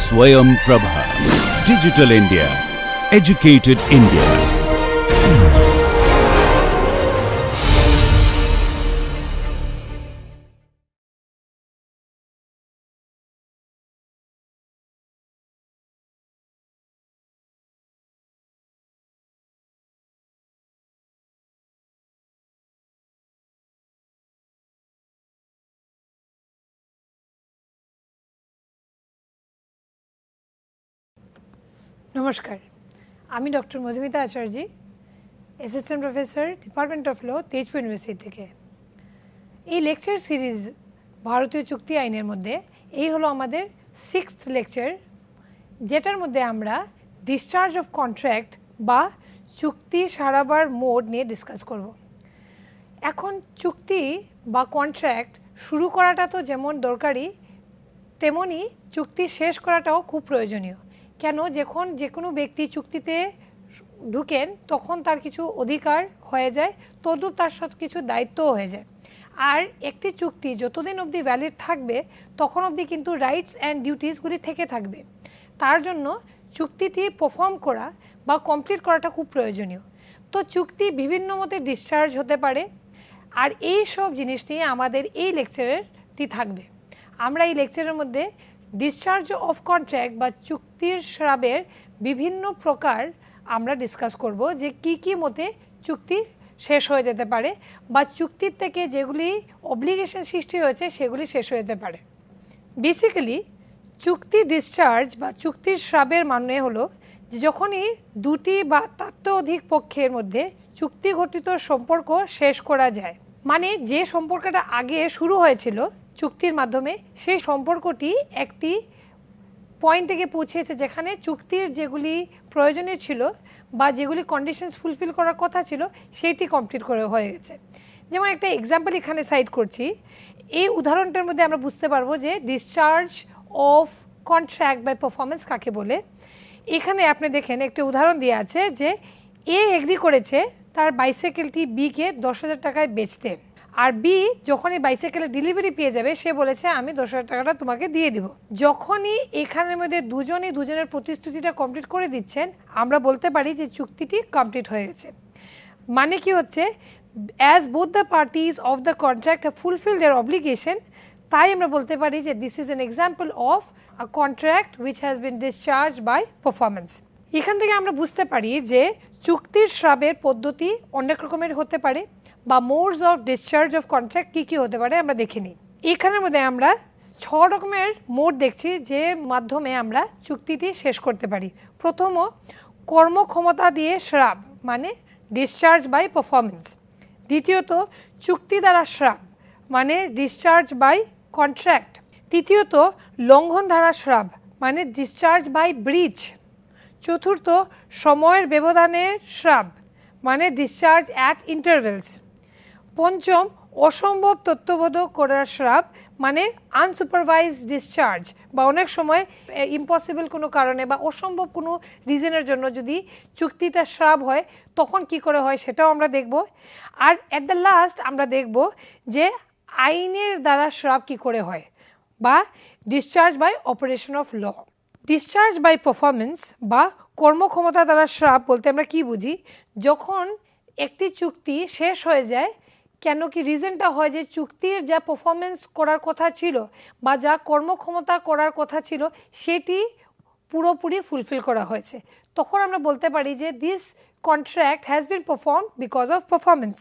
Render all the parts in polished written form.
Swayam Prabha. Digital India. Educated India. নমস্কার, আমি doctor Madhumita Acharya, assistant professor department of law, Tezpur university থেকে। এই lecture series ভারতীয় চুক্তি আইনের মধ্যে এই হলো আমাদের 6th লেকচার, যেটার মধ্যে আমরা ডিসচার্জ অফ কন্ট্রাক্ট বা চুক্তি সারাবার মোড নিয়ে ডিসকাস করব। এখন চুক্তি বা কন্ট্রাক্ট শুরু করাটা তো যেমন দরকারি, তেমনি চুক্তি শেষ করাটাও খুব প্রয়োজনীয়। কেন? যখন যে কোনো ব্যক্তি চুক্তিতে ঢুকেন তখন তার কিছু অধিকার হয়ে যায়, তদ্রূপ তার সাথে কিছু দায়িত্বও হয়ে যায়। আর একটি চুক্তি যতদিন অবধি ভ্যালিড থাকবে তখন অবধি কিন্তু রাইটস অ্যান্ড ডিউটিসগুলি থেকে থাকবে। তার জন্য চুক্তিটি পারফর্ম করা বা কমপ্লিট করাটা খুব প্রয়োজনীয়। তো চুক্তি বিভিন্ন মতে ডিসচার্জ হতে পারে, আর এই সব জিনিস নিয়ে আমাদের এই লেকচারটি থাকবে। আমরা এই লেকচারের মধ্যে ডিসচার্জ অফ কন্ট্রাক্ট বা চুক্তির স্রাবের বিভিন্ন প্রকার আমরা ডিসকাস করব, যে কি মতে চুক্তি শেষ হয়ে যেতে পারে বা চুক্তির থেকে যেগুলি অব্লিগেশন সৃষ্টি হয়েছে সেগুলি শেষ হয়ে যেতে পারে। বেসিক্যালি চুক্তি ডিসচার্জ বা চুক্তির স্রাবের মানে হলো যে যখনই দুটি বা তার অধিক পক্ষের মধ্যে চুক্তি ঘটিত সম্পর্ক শেষ করা যায়, মানে যে সম্পর্কটা আগে শুরু হয়েছিল চুক্তির মাধ্যমে, সেই সম্পর্কটি একটি পয়েন্টে গিয়ে পৌঁছেছে যেখানে চুক্তির যেগুলি প্রয়োজনীয় ছিল বা যেগুলি কন্ডিশনস ফুলফিল করার কথা ছিল সেইটি কমপ্লিট করে হয়ে গেছে। যেমন একটা এক্সাম্পল এখানে সাইড করছি, এই উদাহরণটার মধ্যে আমরা বুঝতে পারবো যে discharge of contract by performance কাকে বলে। এখানে আপনি দেখেন একটা উদাহরণ দেওয়া আছে যে এ এগ্রি করেছে তার বাইসাইকেলটি বিকে 10,000 টাকায় বেচতে, আর বি যখন এই বাইসাইকেলের ডেলিভারি পেয়ে যাবে সে বলেছে আমি 10,000 টাকাটা তোমাকে দিয়ে দিব। যখনই এখানের মধ্যে দুজনের প্রতিশ্রুতিটা কমপ্লিট করে দিচ্ছেন, আমরা বলতে পারি যে চুক্তিটি কমপ্লিট হয়ে গেছে। মানে কি হচ্ছে, as both the parties of the contract have fulfil their obligation, তাই আমরা বলতে পারি যে this is an example of a contract which has been discharge by performance. এখান থেকে আমরা বুঝতে পারি যে চুক্তির স্রাবের পদ্ধতি অনেক রকমের হতে পারে বা modes of discharge of contract কী হতে পারে আমরা দেখে নিই। এখানের মধ্যে আমরা 6 রকমের মোড দেখছি যে মাধ্যমে আমরা চুক্তিটি শেষ করতে পারি। প্রথম, কর্মক্ষমতা দিয়ে স্রাব মানে ডিসচার্জ বাই পারফরমেন্স। দ্বিতীয়ত, চুক্তি দ্বারা স্রাব মানে ডিসচার্জ বাই কন্ট্রাক্ট। তৃতীয়ত, লঙ্ঘন দ্বারা স্রাব মানে ডিসচার্জ বাই ব্রিচ। চতুর্থ, সময়ের ব্যবধানের স্রাব মানে ডিসচার্জ অ্যাট ইন্টারভেলস। পঞ্চম, অসম্ভব তত্ত্ববোধক করার স্রাব মানে আনসুপারভাইজ ডিসচার্জ, বা অনেক সময় ইম্পসিবল কোনো কারণে বা অসম্ভব কোনো রিজনের জন্য যদি চুক্তিটা স্রাব হয় তখন কি করে হয় সেটাও আমরা দেখব। আর অ্যাট দ্য লাস্ট আমরা দেখব যে আইনের দ্বারা স্রাব কি করে হয় বা discharge by operation of law. Discharge by performance বা কর্মক্ষমতা দ্বারা স্রাব বলতে আমরা কি বুঝি, যখন একটি চুক্তি শেষ হয়ে যায়, কেন কি রিজনটা হয় যে চুক্তির যা পারফরমেন্স করার কথা ছিল বা যা কর্মক্ষমতা করার কথা ছিল সেটি পুরোপুরি ফুলফিল করা হয়েছে, তখন আমরা বলতে পারি যে this contract has been perform because of performance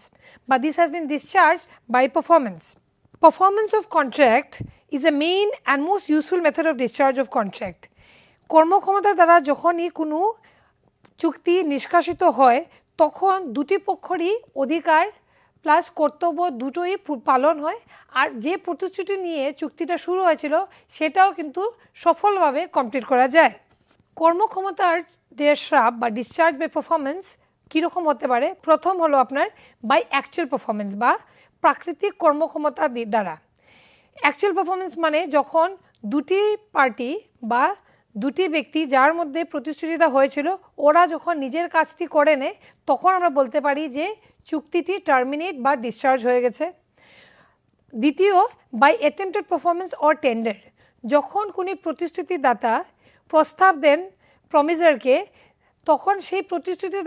বা this has been discharge by performance. Performance of contract is a main and most useful method of discharge of contract. কর্মক্ষমতা দ্বারা যখনই কোনো চুক্তি নিষ্কাশিত হয় তখন দুটি পক্ষেরই অধিকার প্লাস কর্তব্য দুটোই পালন হয়, আর যে প্রতিশ্রুতি নিয়ে চুক্তিটা শুরু হয়েছিল সেটাও কিন্তু সফলভাবে কমপ্লিট করা যায়। কর্মক্ষমতার স্রাব বা ডিসচার্জ বাই পারফরমেন্স কীরকম হতে পারে? প্রথম হলো আপনার বাই অ্যাকচুয়াল পারফরমেন্স বা প্রাকৃতিক কর্মক্ষমতা দ্বারা। অ্যাকচুয়াল পারফরমেন্স মানে যখন দুটি পার্টি বা দুটি ব্যক্তি যার মধ্যে প্রতিশ্রুতিটা হয়েছিল ওরা যখন নিজের কাজটি করে নেয় তখন আমরা বলতে পারি যে চুক্তিটি টার্মিনেট বা ডিসচার্জ হয়ে গেছে। দ্বিতীয়, by attempted performance or tender, যখন কোনো প্রতিশ্রুতিদাতা প্রস্তাব দেন প্রমিসারকে, তখন সেই প্রতিশ্রুতি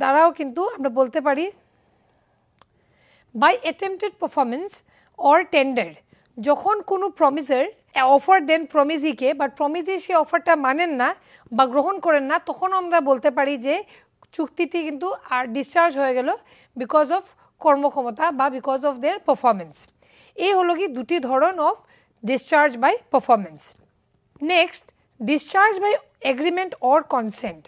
দ্বারাও কিন্তু আমরা বলতে পারি by attempted performance or tender. যখন কোনো প্রমিসার অফার দেন প্রমিজিকে, বাট প্রমিজি সেই অফারটা মানেন না বা গ্রহণ করেন না, তখন আমরা বলতে পারি যে চুক্তিটি কিন্তু আর ডিসচার্জ হয়ে গেল বিকজ অফ কর্মক্ষমতা বা বিকজ অফ দেয়ার পারফরমেন্স। এই হলো কি দুটি ধরন of discharge by performance. Next, discharge by agreement or consent.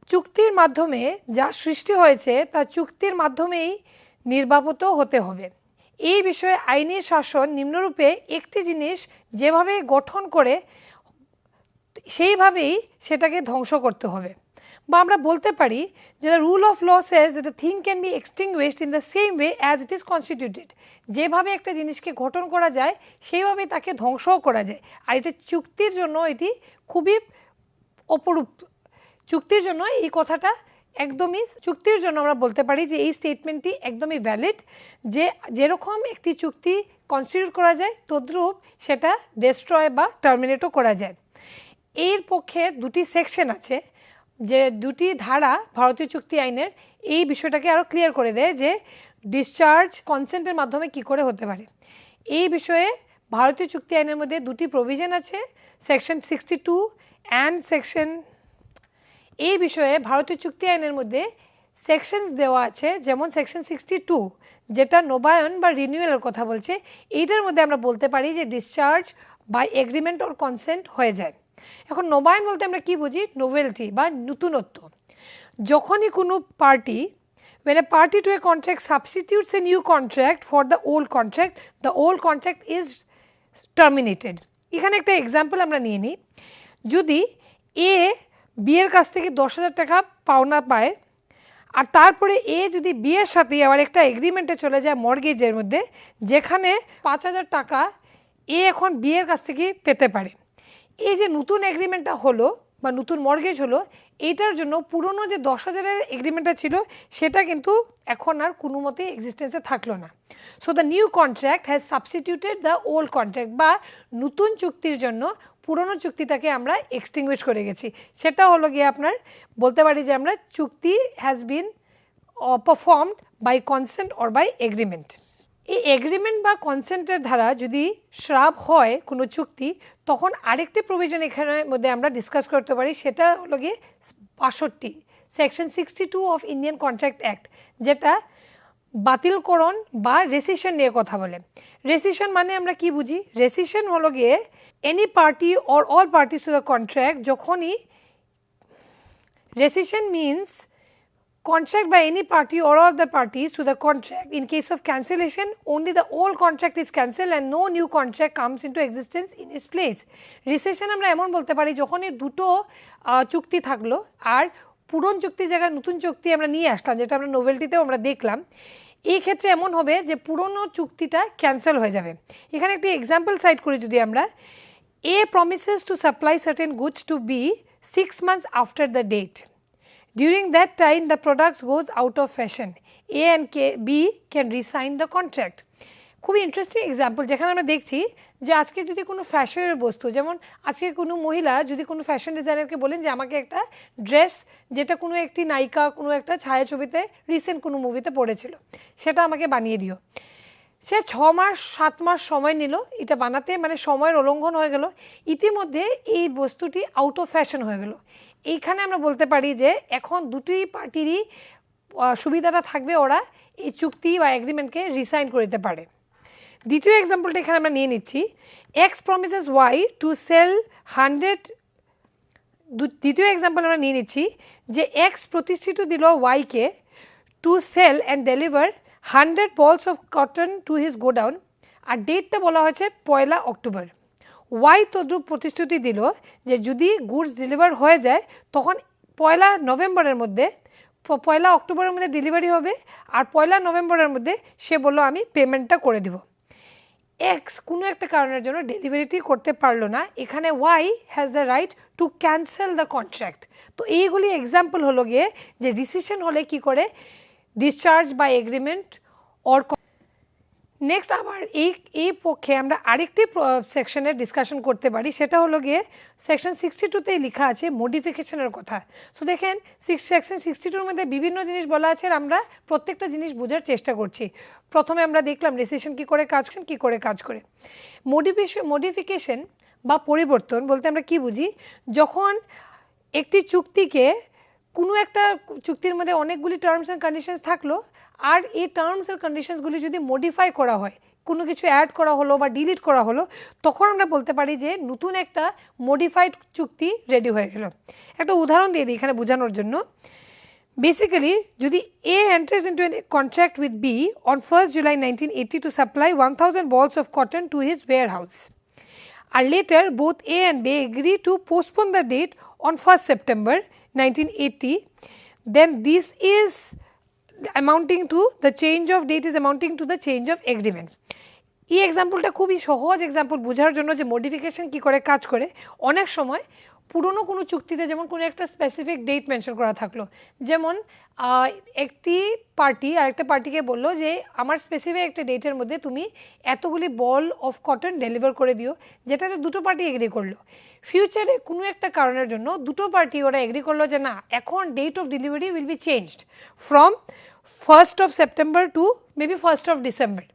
চুক্তির মাধ্যমে যা সৃষ্টি হয়েছে তা চুক্তির মাধ্যমেই নির্বাপিত হতে হবে। এই বিষয়ে আইনি শাসন নিম্নরূপে একটি জিনিস যেভাবে গঠন করে সেইভাবেই সেটাকে ধ্বংস করতে হবে। বা আমরা বলতে পারি যে the rule of law says that the thing can be extinguished in the same way as it is constituted. যেভাবে একটা জিনিসকে গঠন করা যায় সেইভাবেই তাকে ধ্বংসও করা যায়। আর এটা চুক্তির জন্য এটি খুবই অপরূপ। চুক্তির জন্য এই কথাটা একদমই, চুক্তির জন্য আমরা বলতে পারি যে এই স্টেটমেন্টটি একদমই ভ্যালিড, যে যেরকম একটি চুক্তি কনস্টিটিউট করা যায় তদ্রূপ সেটা ডেস্ট্রয় বা টার্মিনেটও করা যায়। এর পক্ষে দুটি সেকশন আছে, যে দুটি ধারা ভারতীয় চুক্তি আইনের এই বিষয়টাকে আরও ক্লিয়ার করে দেয় যে ডিসচার্জ কনসেন্টের মাধ্যমে কি করে হতে পারে। এই বিষয়ে ভারতীয় চুক্তি আইনের মধ্যে দুটি প্রভিশন আছে, সেকশন 62 অ্যান্ড সেকশন, এই বিষয়ে ভারতীয় চুক্তি আইনের মধ্যে সেকশনস দেওয়া আছে, যেমন সেকশন 62 যেটা নবায়ন বা রিনিউয়ালের কথা বলছে। এইটার মধ্যে আমরা বলতে পারি যে discharge by agreement or consent হয়ে যায়। এখন নবায়ন বলতে আমরা কি বুঝি? নোভেলটি বা নতুনত্ব। যখনই কোনো party, when a party to a contract substitutes a new contract for the old contract is terminated. এখানে একটা এক্সাম্পল আমরা নিয়ে নিই। যদি এ বিয়ের কাছ থেকে 10,000 টাকা পাওনা পায়, আর তারপরে এ যদি বিয়ের সাথে আবার একটা এগ্রিমেন্টে চলে যায় মর্গেজের মধ্যে, যেখানে 5,000 টাকা এ এখন বিয়ের কাছ থেকে পেতে পারে। এই যে নতুন এগ্রিমেন্টটা হলো বা নতুন মর্গেজ হলো, এইটার জন্য পুরনো যে 10,000-এর এগ্রিমেন্টটা ছিল সেটা কিন্তু এখন আর কোনো মতেই এক্সিস্টেন্সে থাকলো না। So the new contract has substituted the old contract, বা নতুন চুক্তির জন্য পুরনো চুক্তিটাকে আমরা এক্সটিংগুইশ করে গেছি। সেটা হলো গিয়ে আপনার বলতে পারি যে আমরা চুক্তি has been performed by consent or by agreement. এই এগ্রিমেন্ট বা কনসেন্টের দ্বারা যদি স্রাব হয় কোনো চুক্তি, তখন আরেকটি প্রভিশন এখানের মধ্যে আমরা ডিসকাস করতে পারি, সেটা হলো গিয়ে 65 section 62 of Indian contract act, যেটা বাতিলকরণ বা রেসিশন নিয়ে কথা বলে। রেসিশন মানে আমরা কি বুঝি? রেসিশন হলো গিয়ে any party or all parties to the contract, যখনই rescission means contract by any party or all the parties to the contract. In case of cancellation, only the old contract is cancelled and no new contract comes into existence in its place. Recession আমরা এমন বলতে পারি যখনই দুটো চুক্তি থাকলো আর পুরনো চুক্তির জায়গায় নতুন চুক্তি আমরা নিয়ে আসলাম, যেটা আমরা নোভেলটিতেও আমরা দেখলাম। এই ক্ষেত্রে এমন হবে যে পুরনো চুক্তিটা ক্যান্সেল হয়ে যাবে। এখানে একটি এক্সাম্পল সাইট করি যদি আমরা, A promises to supply certain goods to B 6 months after the date. During that time, the products goes out of fashion. A and B can resign the contract. খুবই interesting example, যেখানে আমরা দেখছি যে আজকে যদি কোনো ফ্যাশনের বস্তু, যেমন আজকে কোনো মহিলা যদি কোনো ফ্যাশন ডিজাইনারকে বলেন যে আমাকে একটা ড্রেস, যেটা কোনো একটি নায়িকা কোনো একটা ছায়াছবিতে রিসেন্ট কোনো মুভিতে পড়েছিল, সেটা আমাকে বানিয়ে দিও। সে 6 মাস 7 মাস সময় নিল এটা বানাতে, মানে সময়ের উল্লঙ্ঘন হয়ে গেল। ইতিমধ্যে এই বস্তুটি আউট অফ ফ্যাশন হয়ে গেল। এইখানে আমরা বলতে পারি যে এখন দুটি পার্টিরই সুবিধাটা থাকবে, ওরা এই চুক্তি বা এগ্রিমেন্টকে রিসাইন করে দিতে পারে। দ্বিতীয় এক্সাম্পলটা এখানে আমরা নিয়ে নিচ্ছি, X promises Y to sell 100। দ্বিতীয় এক্সাম্পল আমরা নিয়ে নিচ্ছি যে এক্স প্রতিশ্রুতি দিল ওয়াইকে to sell and deliver 100 balls of cotton to his godown, আর ডেটটা বলা হয়েছে 1 অক্টোবর। ওয়াই তদ্রুপ প্রতিশ্রুতি দিল যে যদি গুডস ডেলিভার হয়ে যায় তখন 1 নভেম্বরের মধ্যে, 1 অক্টোবরের মধ্যে ডেলিভারি হবে, আর 1 নভেম্বরের মধ্যে সে বলল আমি পেমেন্টটা করে দিব। এক্স কোনো একটা কারণের জন্য ডেলিভারিটি করতে পারলো না, এখানে Y has the right two cancel the contract. তো এইগুলি এক্সাম্পল হলো গিয়ে যে রিসিশন হলে কি করে discharge by agreement or. Next আবার এই পক্ষে আমরা আরেকটি সেকশনের ডিসকাশন করতে পারি, সেটা হলো গিয়ে সেকশন 62তেই লেখা আছে মডিফিকেশনের কথা। সো দেখেন সেকশন 62-র মধ্যে বিভিন্ন জিনিস বলা আছে, আর আমরা প্রত্যেকটা জিনিস বোঝার চেষ্টা করছি। প্রথমে আমরা দেখলাম রেসিশন কী করে কাজ করে। মডিফিকেশন বা পরিবর্তন বলতে আমরা কি বুঝি, যখন একটি চুক্তিকে কোনো একটা চুক্তির মধ্যে অনেকগুলি টার্মস অ্যান্ড কন্ডিশনস থাকলো, আর এই টার্মস অ্যান্ড কন্ডিশনসগুলি যদি মডিফাই করা হয়, কোনো কিছু অ্যাড করা হলো বা ডিলিট করা হলো, তখন আমরা বলতে পারি যে নতুন একটা মডিফাইড চুক্তি রেডি হয়ে গেল। একটা উদাহরণ দিয়ে দিই এখানে বোঝানোর জন্য। বেসিক্যালি যদি A enters into a contract with B on 1st July 1980 to supply 1000 balls of cotton to his warehouse, and later both A and B agree to postpone the date on 1st September 1980, then this is amounting to the change of date is amounting to the change of agreement. এই এক্সাম্পলটা খুবই সহজ example বোঝার জন্য যে modification কী করে কাজ করে। অনেক সময় পুরনো কোনো চুক্তিতে যেমন কোনো একটা স্পেসিফিক ডেট মেনশন করা থাকলো, যেমন একটি পার্টি আরেকটা পার্টিকে বললো যে আমার স্পেসিফিক একটা ডেটের মধ্যে তুমি এতগুলি বল অফ কটন ডেলিভার করে দিও, যেটাতে দুটো পার্টি এগ্রি করলো। ফিউচারে কোনো একটা কারণের জন্য দুটো পার্টি ওরা এগ্রি করলো যে না, এখন date of delivery will be changed from 1st of September to maybe 1st of December।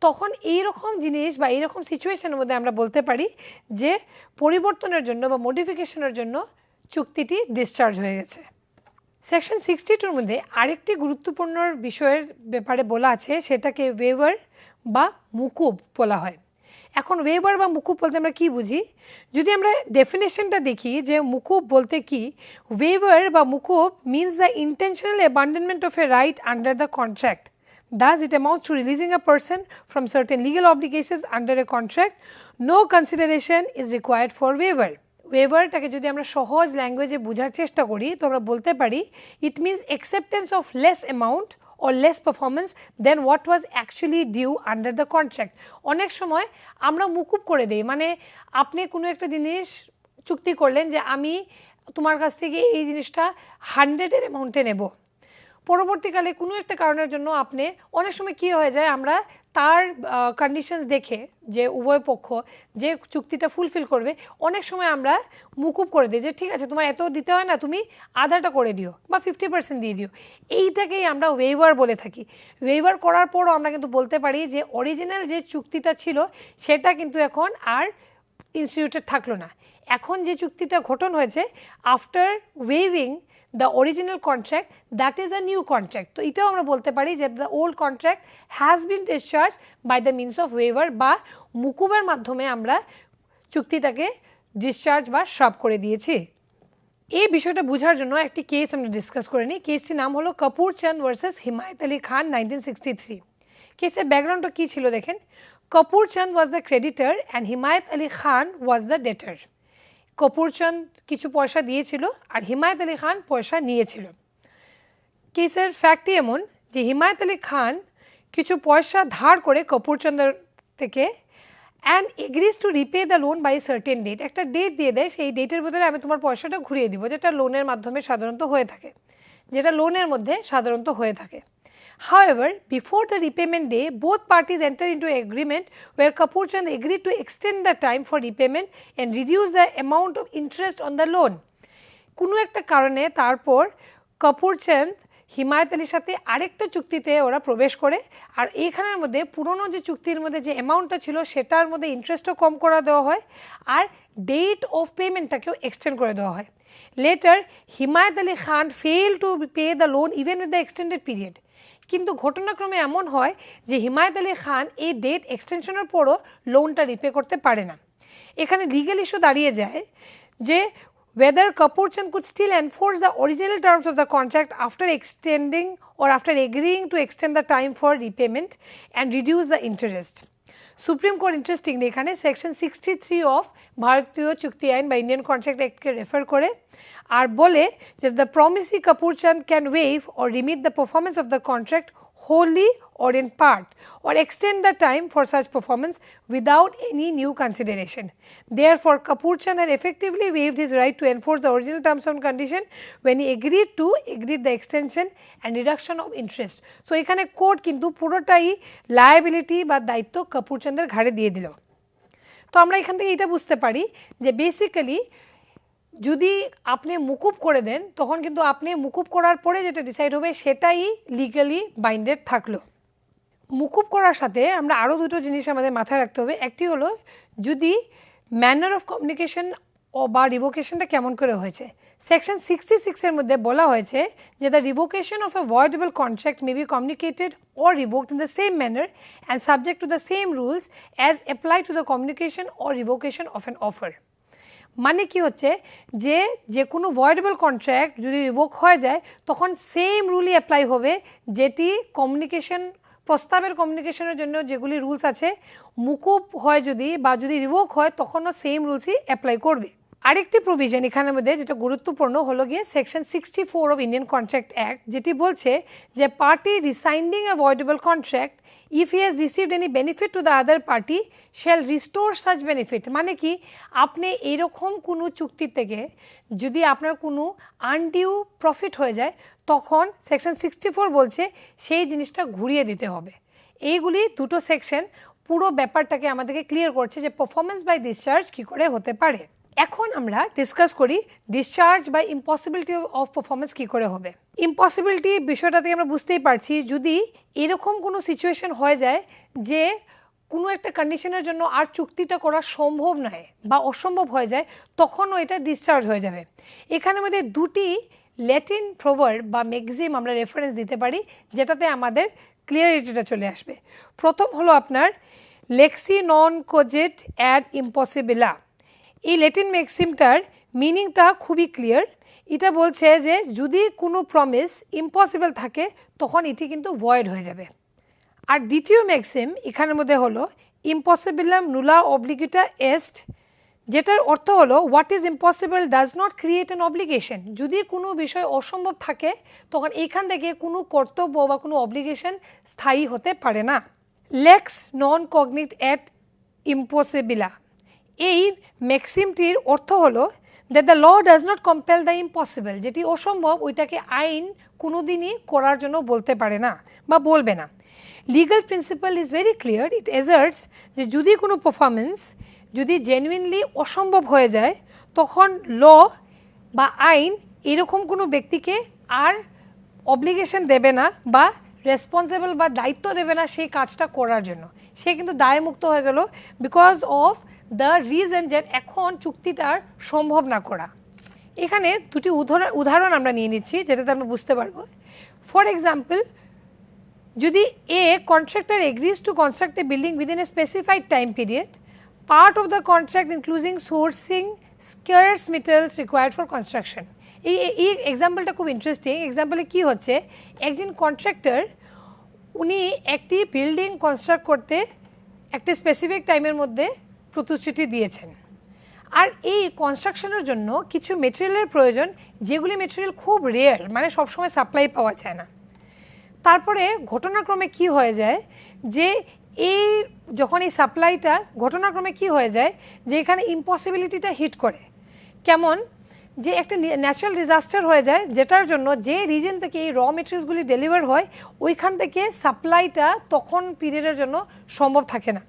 তখন এইরকম জিনিস বা এইরকম সিচুয়েশনের মধ্যে আমরা বলতে পারি যে পরিবর্তনের জন্য বা মডিফিকেশনের জন্য চুক্তিটি ডিসচার্জ হয়ে গেছে। সেকশন 62-র মধ্যে আরেকটি গুরুত্বপূর্ণ বিষয়ের ব্যাপারে বলা আছে, সেটাকে ওয়েভার বা মুকুব বলা হয়। এখন ওয়েভার বা মুকুব বলতে আমরা কী বুঝি, যদি আমরা ডেফিনেশনটা দেখি যে মুকুব বলতে কি, ওয়েভার বা মুকুব means the intentional abandonment of a right under the contract. Thus, it amounts to releasing a person from certain legal obligations under a contract. No consideration is required for waiver. ওয়েভারটাকে যদি আমরা সহজ ল্যাঙ্গুয়েজে বোঝার চেষ্টা করি তো আমরা বলতে পারি it means acceptance of less amount or less performance than what was actually due under the contract. অনেক সময় আমরা মুকুব করে দিই, মানে আপনি কোনো একটা জিনিস চুক্তি করলেন যে আমি তোমার কাছ থেকে এই জিনিসটা 100-এর অ্যামাউন্টে নেব, পরবর্তীকালে কোনো একটা কারণের জন্য আপনি অনেক সময় কী হয়ে যায়, আমরা তার কন্ডিশনস দেখে যে উভয় পক্ষ যে চুক্তিটা ফুলফিল করবে, অনেক সময় আমরা মুকুব করে দিই যে ঠিক আছে তোমার এত দিতে হয় না, তুমি আধাটা করে দিও বা 50% দিয়ে দিও। এইটাকেই আমরা ওয়েভার বলে থাকি। ওয়েভার করার পরও আমরা কিন্তু বলতে পারি যে অরিজিনাল যে চুক্তিটা ছিল সেটা কিন্তু এখন আর ইনস্টিটিউটেড থাকলো না। এখন যে চুক্তিটা গঠন হয়েছে after waving the original contract, that is a new contract. তো এটাও আমরা বলতে পারি যে the old contract has been discharged by the means of waiver বা মুকুবের মাধ্যমে আমরা চুক্তিটাকে ডিসচার্জ বা সব করে দিয়েছি। এই বিষয়টা বোঝার জন্য একটি কেস আমরা ডিসকাস করে নিই। কেসটির নাম হলো কাপুর চাঁদ ভার্সেস হিমায়ত আলী খান 1963। কেসের ব্যাকগ্রাউন্ডটা কী ছিল দেখেন। কাপুর চাঁদ was the creditor and Himayat Ali Khan was the ডেটার। কপুর চাঁদ কিছু পয়সা দিয়েছিল আর হিমায়ত আলী খান পয়সা নিয়েছিল। কেসের ফ্যাক্টই এমন যে হিমায়ত আলী খান কিছু পয়সা ধার করে কপুর চাঁদের থেকে and agrees to repay the loan by certain date. একটা ডেট দিয়ে দেয়, সেই ডেটের ভিতরে আমি তোমার পয়সাটা ঘুরিয়ে দিব, যেটা লোনের মাধ্যমে সাধারণত হয়ে থাকে, যেটা লোনের মধ্যে সাধারণত হয়ে থাকে। However, before the repayment day, both parties enter into an agreement where Kapoor Chand agreed to extend the time for repayment and reduce the amount of interest on the loan. কোনো একটা কারণে তারপর কাপুর চাঁদ হিমায়ত আলীর সাথে আরেকটা চুক্তিতে ওরা প্রবেশ করে, আর এইখানের মধ্যে পুরনো যে চুক্তির মধ্যে যে অ্যামাউন্টটা ছিল সেটার মধ্যে ইন্টারেস্টও কম করে দেওয়া হয় আর ডেট অফ পেমেন্টটাকেও এক্সটেন্ড করে দেওয়া হয়। Letter Himayat Ali Khan fail to pay the loan even with the extended period. কিন্তু ঘটনাক্রমে এমন হয় যে হিমায়ত আলী খান এই ডেট এক্সটেনশনের পরও লোনটা রিপে করতে পারে না। এখানে লিগ্যাল ইস্যু দাঁড়িয়ে যায় যে whether Kapoor Chand could still enforce the original terms of the contract after extending or after agreeing to extend the time for repayment and reduce the interest. Supreme Court interestingly এখানে section 63 of ভারতীয় চুক্তি আইন বা Indian contract অ্যাক্টকে refer করে আর বলে যে the প্রমিসি Kapoor চাঁদ can wave or remit the performance of the contract wholly or in part, or extend the time for such performance without any new consideration. Therefore, Kapoor Chand had effectively waived his right to enforce the original terms and condition when he agreed the extension and reduction of interest. So, এখানে court কিন্তু পুরোটাই liability বা দায়িত্ব কাপুর চাঁদের ঘাড়ে দিয়ে দিল। তো আমরা এখান থেকে এটা বুঝতে পারি যে বেসিক্যালি যদি আপনি মুকুব করে দেন তখন কিন্তু আপনি মুকুব করার পরে যেটা ডিসাইড হবে সেটাই লিগালি বাইন্ডেড থাকলো। মুকুব করার সাথে আমরা আরও দুটো জিনিস আমাদের মাথায় রাখতে হবে। একটি হলো যদি ম্যানার অফ কমিউনিকেশন বা রিভোকেশনটা কেমন করে হয়েছে। সেকশন 66 এর মধ্যে বলা হয়েছে যে the revocation of a voidable contract may be communicated or revoked in the same manner and subject to the same rules as apply to the communication or revocation of an offer. মানে কি হচ্ছে যে কোনো ভয়েডেবল contract যদি revoke হয়ে যায় তখন same রুলই apply হবে যেটি কমিউনিকেশন প্রস্তাবের কমিউনিকেশনের জন্য যেগুলি রুলস আছে মুকুব হয় যদি বা যদি রিভোক হয় তখনও সেম রুলসই অ্যাপ্লাই করবে। আরেকটি প্রভিশন এখানের মধ্যে যেটা গুরুত্বপূর্ণ হলো গিয়ে section 64 of Indian contract act, যেটি বলছে যে party resigning a voidable contract if he has received any benefit to the other party shall restore such benefit. মানে কি আপনি এরকম কোনো চুক্তি থেকে যদি আপনার কোনো আনডিউ প্রফিট হয়ে যায় তখন সেকশন 64 বলছে সেই জিনিসটা ঘুরিয়ে দিতে হবে। এইগুলি দুটো সেকশন পুরো ব্যাপারটাকে আমাদেরকে ক্লিয়ার করছে যে পারফরমেন্স বাই ডিসচার্জ কী করে হতে পারে। এখন আমরা ডিসকাস করি ডিসচার্জ বা ইম্পসিবিলিটি অফ পারফরমেন্স কী করে হবে। ইম্পসিবিলিটি বিষয়টা থেকে আমরা বুঝতেই পারছি যদি এরকম কোনো সিচুয়েশন হয়ে যায় যে কোনো একটা কন্ডিশনের জন্য আর চুক্তিটা করা সম্ভব নয় বা অসম্ভব হয়ে যায় তখনও এটা ডিসচার্জ হয়ে যাবে। এখানের মধ্যে দুটি ল্যাটিন প্রভার্ব বা ম্যাক্সিম আমরা রেফারেন্স দিতে পারি যেটাতে আমাদের ক্লিয়ারিটিটা চলে আসবে। প্রথম হলো আপনার লেক্সি নন কোজেট অ্যাড ইম্পসিবিলা। এই ল্যাটিন ম্যাক্সিমটার মিনিংটা খুবই ক্লিয়ার। এটা বলছে যে যদি কোনো প্রমিস ইম্পসিবল থাকে তখন এটি কিন্তু ভয়েড হয়ে যাবে। আর দ্বিতীয় ম্যাক্সিম এখানের মধ্যে হলো ইম্পসিবিলাম নুলা অব্লিগেটা এস্ট, যেটার অর্থ হলো what is impossible does not create an obligation. যদি কোনো বিষয় অসম্ভব থাকে তখন এইখান থেকে কোনো কর্তব্য বা কোনো অব্লিগেশন স্থায়ী হতে পারে না। লেক্স নন কগনিট অ্যাট ইম্পসিবিলা, এই ম্যাক্সিমটির অর্থ হলো that the law does not compel the impossible, যেটি অসম্ভব ওইটাকে আইন কোনো দিনই করার জন্য বলতে পারে না বা বলবে না। Legal principle is very clear, it asserts যে যদি কোনো পারফরমেন্স যদি জেনুইনলি অসম্ভব হয়ে যায় তখন ল বা আইন এরকম কোনো ব্যক্তিকে আর অব্লিগেশন দেবে না বা রেসপন্সিবল বা দায়িত্ব দেবে না সেই কাজটা করার জন্য। সে কিন্তু দায়মুক্ত হয়ে গেল বিকজ অফ দ্য রিজন যে এখন চুক্তিটার সম্ভব না করা। এখানে দুটি উদাহরণ আমরা নিয়ে নিচ্ছি যেটাতে আমরা বুঝতে পারবো। ফর এক্সাম্পল, যদি a contractor agrees to construct a building within a specified time period, part of the contract including sourcing scarce materials required for construction. এই এক্সাম্পলটা খুব ইন্টারেস্টিং। এক্সাম্পলে কী হচ্ছে, একজন কন্ট্রাক্টর উনি একটি বিল্ডিং কনস্ট্রাক্ট করতে একটি স্পেসিফিক টাইমের মধ্যে প্রতিশ্রুতি দিয়েছেন। আর এই কনস্ট্রাকশনের জন্য কিছু মেটেরিয়ালের প্রয়োজন যেগুলি মেটেরিয়াল খুব রেয়ার, মানে সবসময় সাপ্লাই পাওয়া যায় না। তারপরে ঘটনাক্রমে কি হয়ে যায় যে এই যখন এই সাপ্লাইটা ঘটনাক্রমে কি হয়ে যায় যে এখানে ইম্পসিবিলিটিটা হিট করে। কেমন যে একটা ন্যাচারাল ডিজাস্টার হয়ে যায় যেটার জন্য যে রিজন থেকে এই র মেটেরিয়ালসগুলি ডেলিভার হয় ওইখান থেকে সাপ্লাইটা তখন পিরিয়ডের জন্য সম্ভব থাকে না।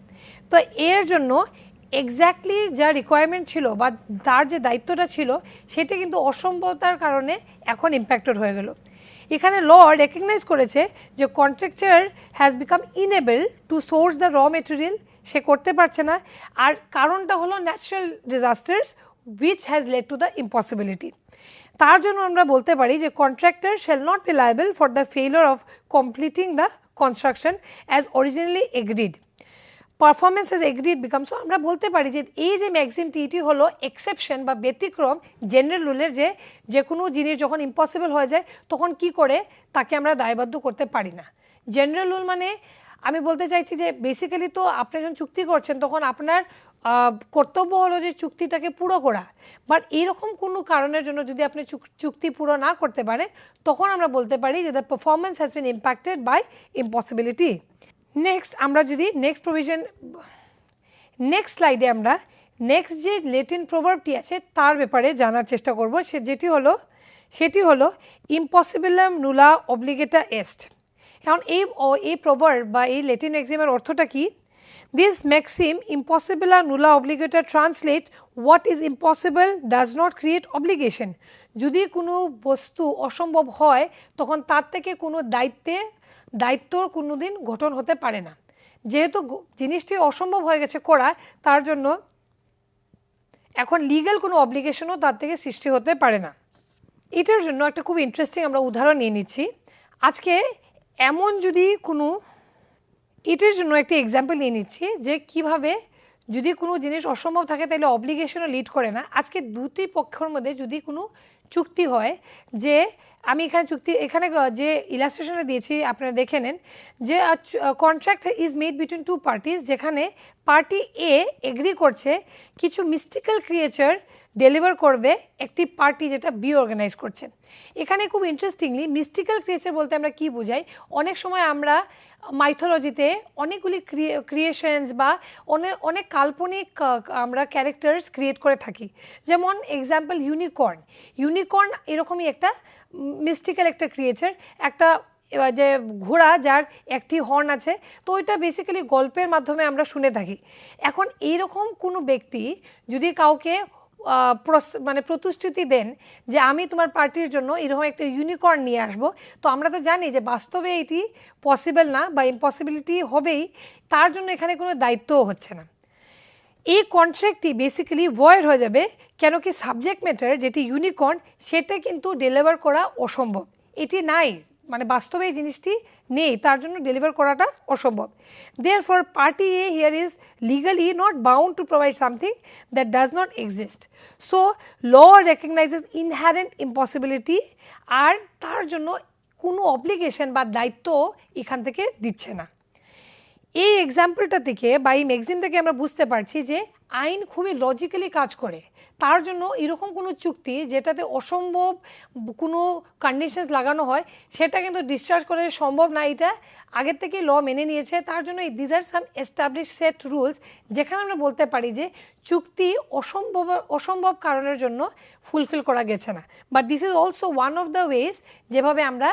তো এর জন্য এক্স্যাক্টলি যা রিকোয়ারমেন্ট ছিল বা তার যে দায়িত্বটা ছিল সেটা কিন্তু অসম্ভবতার কারণে এখন ইম্প্যাক্টেড হয়ে গেল। এখানে ল রেকগনাইজ করেছে যে contractor has become enable to source the raw material, সে করতে পারছে না। আর কারণটা হলো natural disasters which has led to the impossibility. তার জন্য আমরা বলতে পারি যে contractor shall not be liable for the failure of completing the construction as originally agreed. Performance as agreed becomes, so আমরা বলতে পারি যে এই যে ম্যাক্সিমটি এটি হলো এক্সেপশন বা ব্যতিক্রম জেনারেল রুলের, যে কোনো জিনিস যখন ইম্পসিবল হয়ে যায় তখন কি করে তাকে আমরা দায়বদ্ধ করতে পারি না। জেনারেল রুল মানে আমি বলতে চাইছি যে বেসিক্যালি তো আপনি যখন চুক্তি করছেন তখন আপনার কর্তব্য হলো যে চুক্তিটাকে পুরো করা, বাট এইরকম কোনো কারণের জন্য যদি আপনি চুক্তি পুরো না করতে পারেন তখন আমরা বলতে পারি যে the performance has been impacted by impossibility. Next আমরা যদি নেক্সট স্লাইডে আমরা নেক্সট যে ল্যাটিন প্রভার্বটি আছে তার ব্যাপারে জানার চেষ্টা করব, সেটি হলো ইম্পসিবলম নুলা অব্লিগেটা এস্ট। এখন এই প্রভার্ব বা এই ল্যাটিন এক্সামের অর্থটা কি? দিস ম্যাক্সিম ইম্পসিবলা নুলা অব্লিগেটা translate what is impossible does not create obligation. যদি কোনো বস্তু অসম্ভব হয় তখন তার থেকে কোনো দায়িত্বর কোনো দিন গঠন হতে পারে না। যেহেতু জিনিসটি অসম্ভব হয়ে গেছে করা, তার জন্য এখন লিগ্যাল কোনো অব্লিগেশনও তার থেকে সৃষ্টি হতে পারে না। এটার জন্য একটা খুব ইন্টারেস্টিং আমরা উদাহরণ নিয়ে নিচ্ছি আজকে। এটার জন্য একটা এক্সাম্পল নিয়ে নিচ্ছি যে কিভাবে যদি কোনো জিনিস অসম্ভব থাকে তাহলে অব্লিগেশনও লিড করে না। আজকে দুটি পক্ষের মধ্যে যদি কোনো চুক্তি হয়, যে আমি এখানে যে ইলাস্ট্রেশনে দিয়েছি আপনারা দেখে নেন, যে contract is made between two parties, যেখানে পার্টি এ এগ্রি করছে কিছু মিস্টিক্যাল ক্রিয়েচার ডেলিভার করবে একটি পার্টি যেটা বি অর্গানাইজ করছে। এখানে খুব ইন্টারেস্টিংলি মিস্টিক্যাল ক্রিয়েচার বলতে আমরা কি বুঝাই? অনেক সময় আমরা মাইথোলজিতে অনেকগুলি ক্রিয়েশনস বা অনেক কাল্পনিক আমরা ক্যারেক্টার্স ক্রিয়েট করে থাকি। যেমন এক্সাম্পল ইউনিকর্ন এরকমই একটা মিস্টিক্যাল একটা ক্রিয়েচার, একটা যে ঘোড়া যার একটি হর্ন আছে, তো ওইটা বেসিক্যালি গল্পের মাধ্যমে আমরা শুনে থাকি। এখন এইরকম কোনো ব্যক্তি যদি কাউকে প্রতিশ্রুতি দেন যে আমি তোমার পার্টির জন্য এরকম একটা ইউনিকর্ন নিয়ে আসব, তো আমরা তো জানি যে বাস্তবে এটি পসিবল না বা ইম্পসিবিলিটি হবেই, তার জন্য এখানে কোনো দায়িত্বও হচ্ছে না। এই কন্ট্রাক্টটি বেসিক্যালি ভয়েড হয়ে যাবে, কেন কি সাবজেক্ট ম্যাটার যেটি ইউনিকর্ন সেটা কিন্তু ডেলিভার করা অসম্ভব, এটি নাই, বাস্তবে এই জিনিসটি নেই, তার জন্য ডেলিভার করাটা অসম্ভব। Therefore, party A here is legally not bound to provide something that does not exist. So, law recognizes inherent impossibility আর তার জন্য কোনো অব্লিগেশন বা দায়িত্ব এখান থেকে দিচ্ছে না। এই এক্সাম্পলটা থেকে বা এই ম্যাক্সিম থেকে আমরা বুঝতে পারছি যে আইন খুবই লজিক্যালি কাজ করে। তার জন্য এরকম কোনো চুক্তি যেটাতে অসম্ভব কোনো কন্ডিশনস লাগানো হয় সেটা কিন্তু ডিসচার্জ করে সম্ভব না, এটা আগের থেকে ল মেনে নিয়েছে। তার জন্য this are some establish set rules, যেখানে আমরা বলতে পারি যে চুক্তি অসম্ভব কারণের জন্য ফুলফিল করা গেছে না। But this is also one of the ways যেভাবে আমরা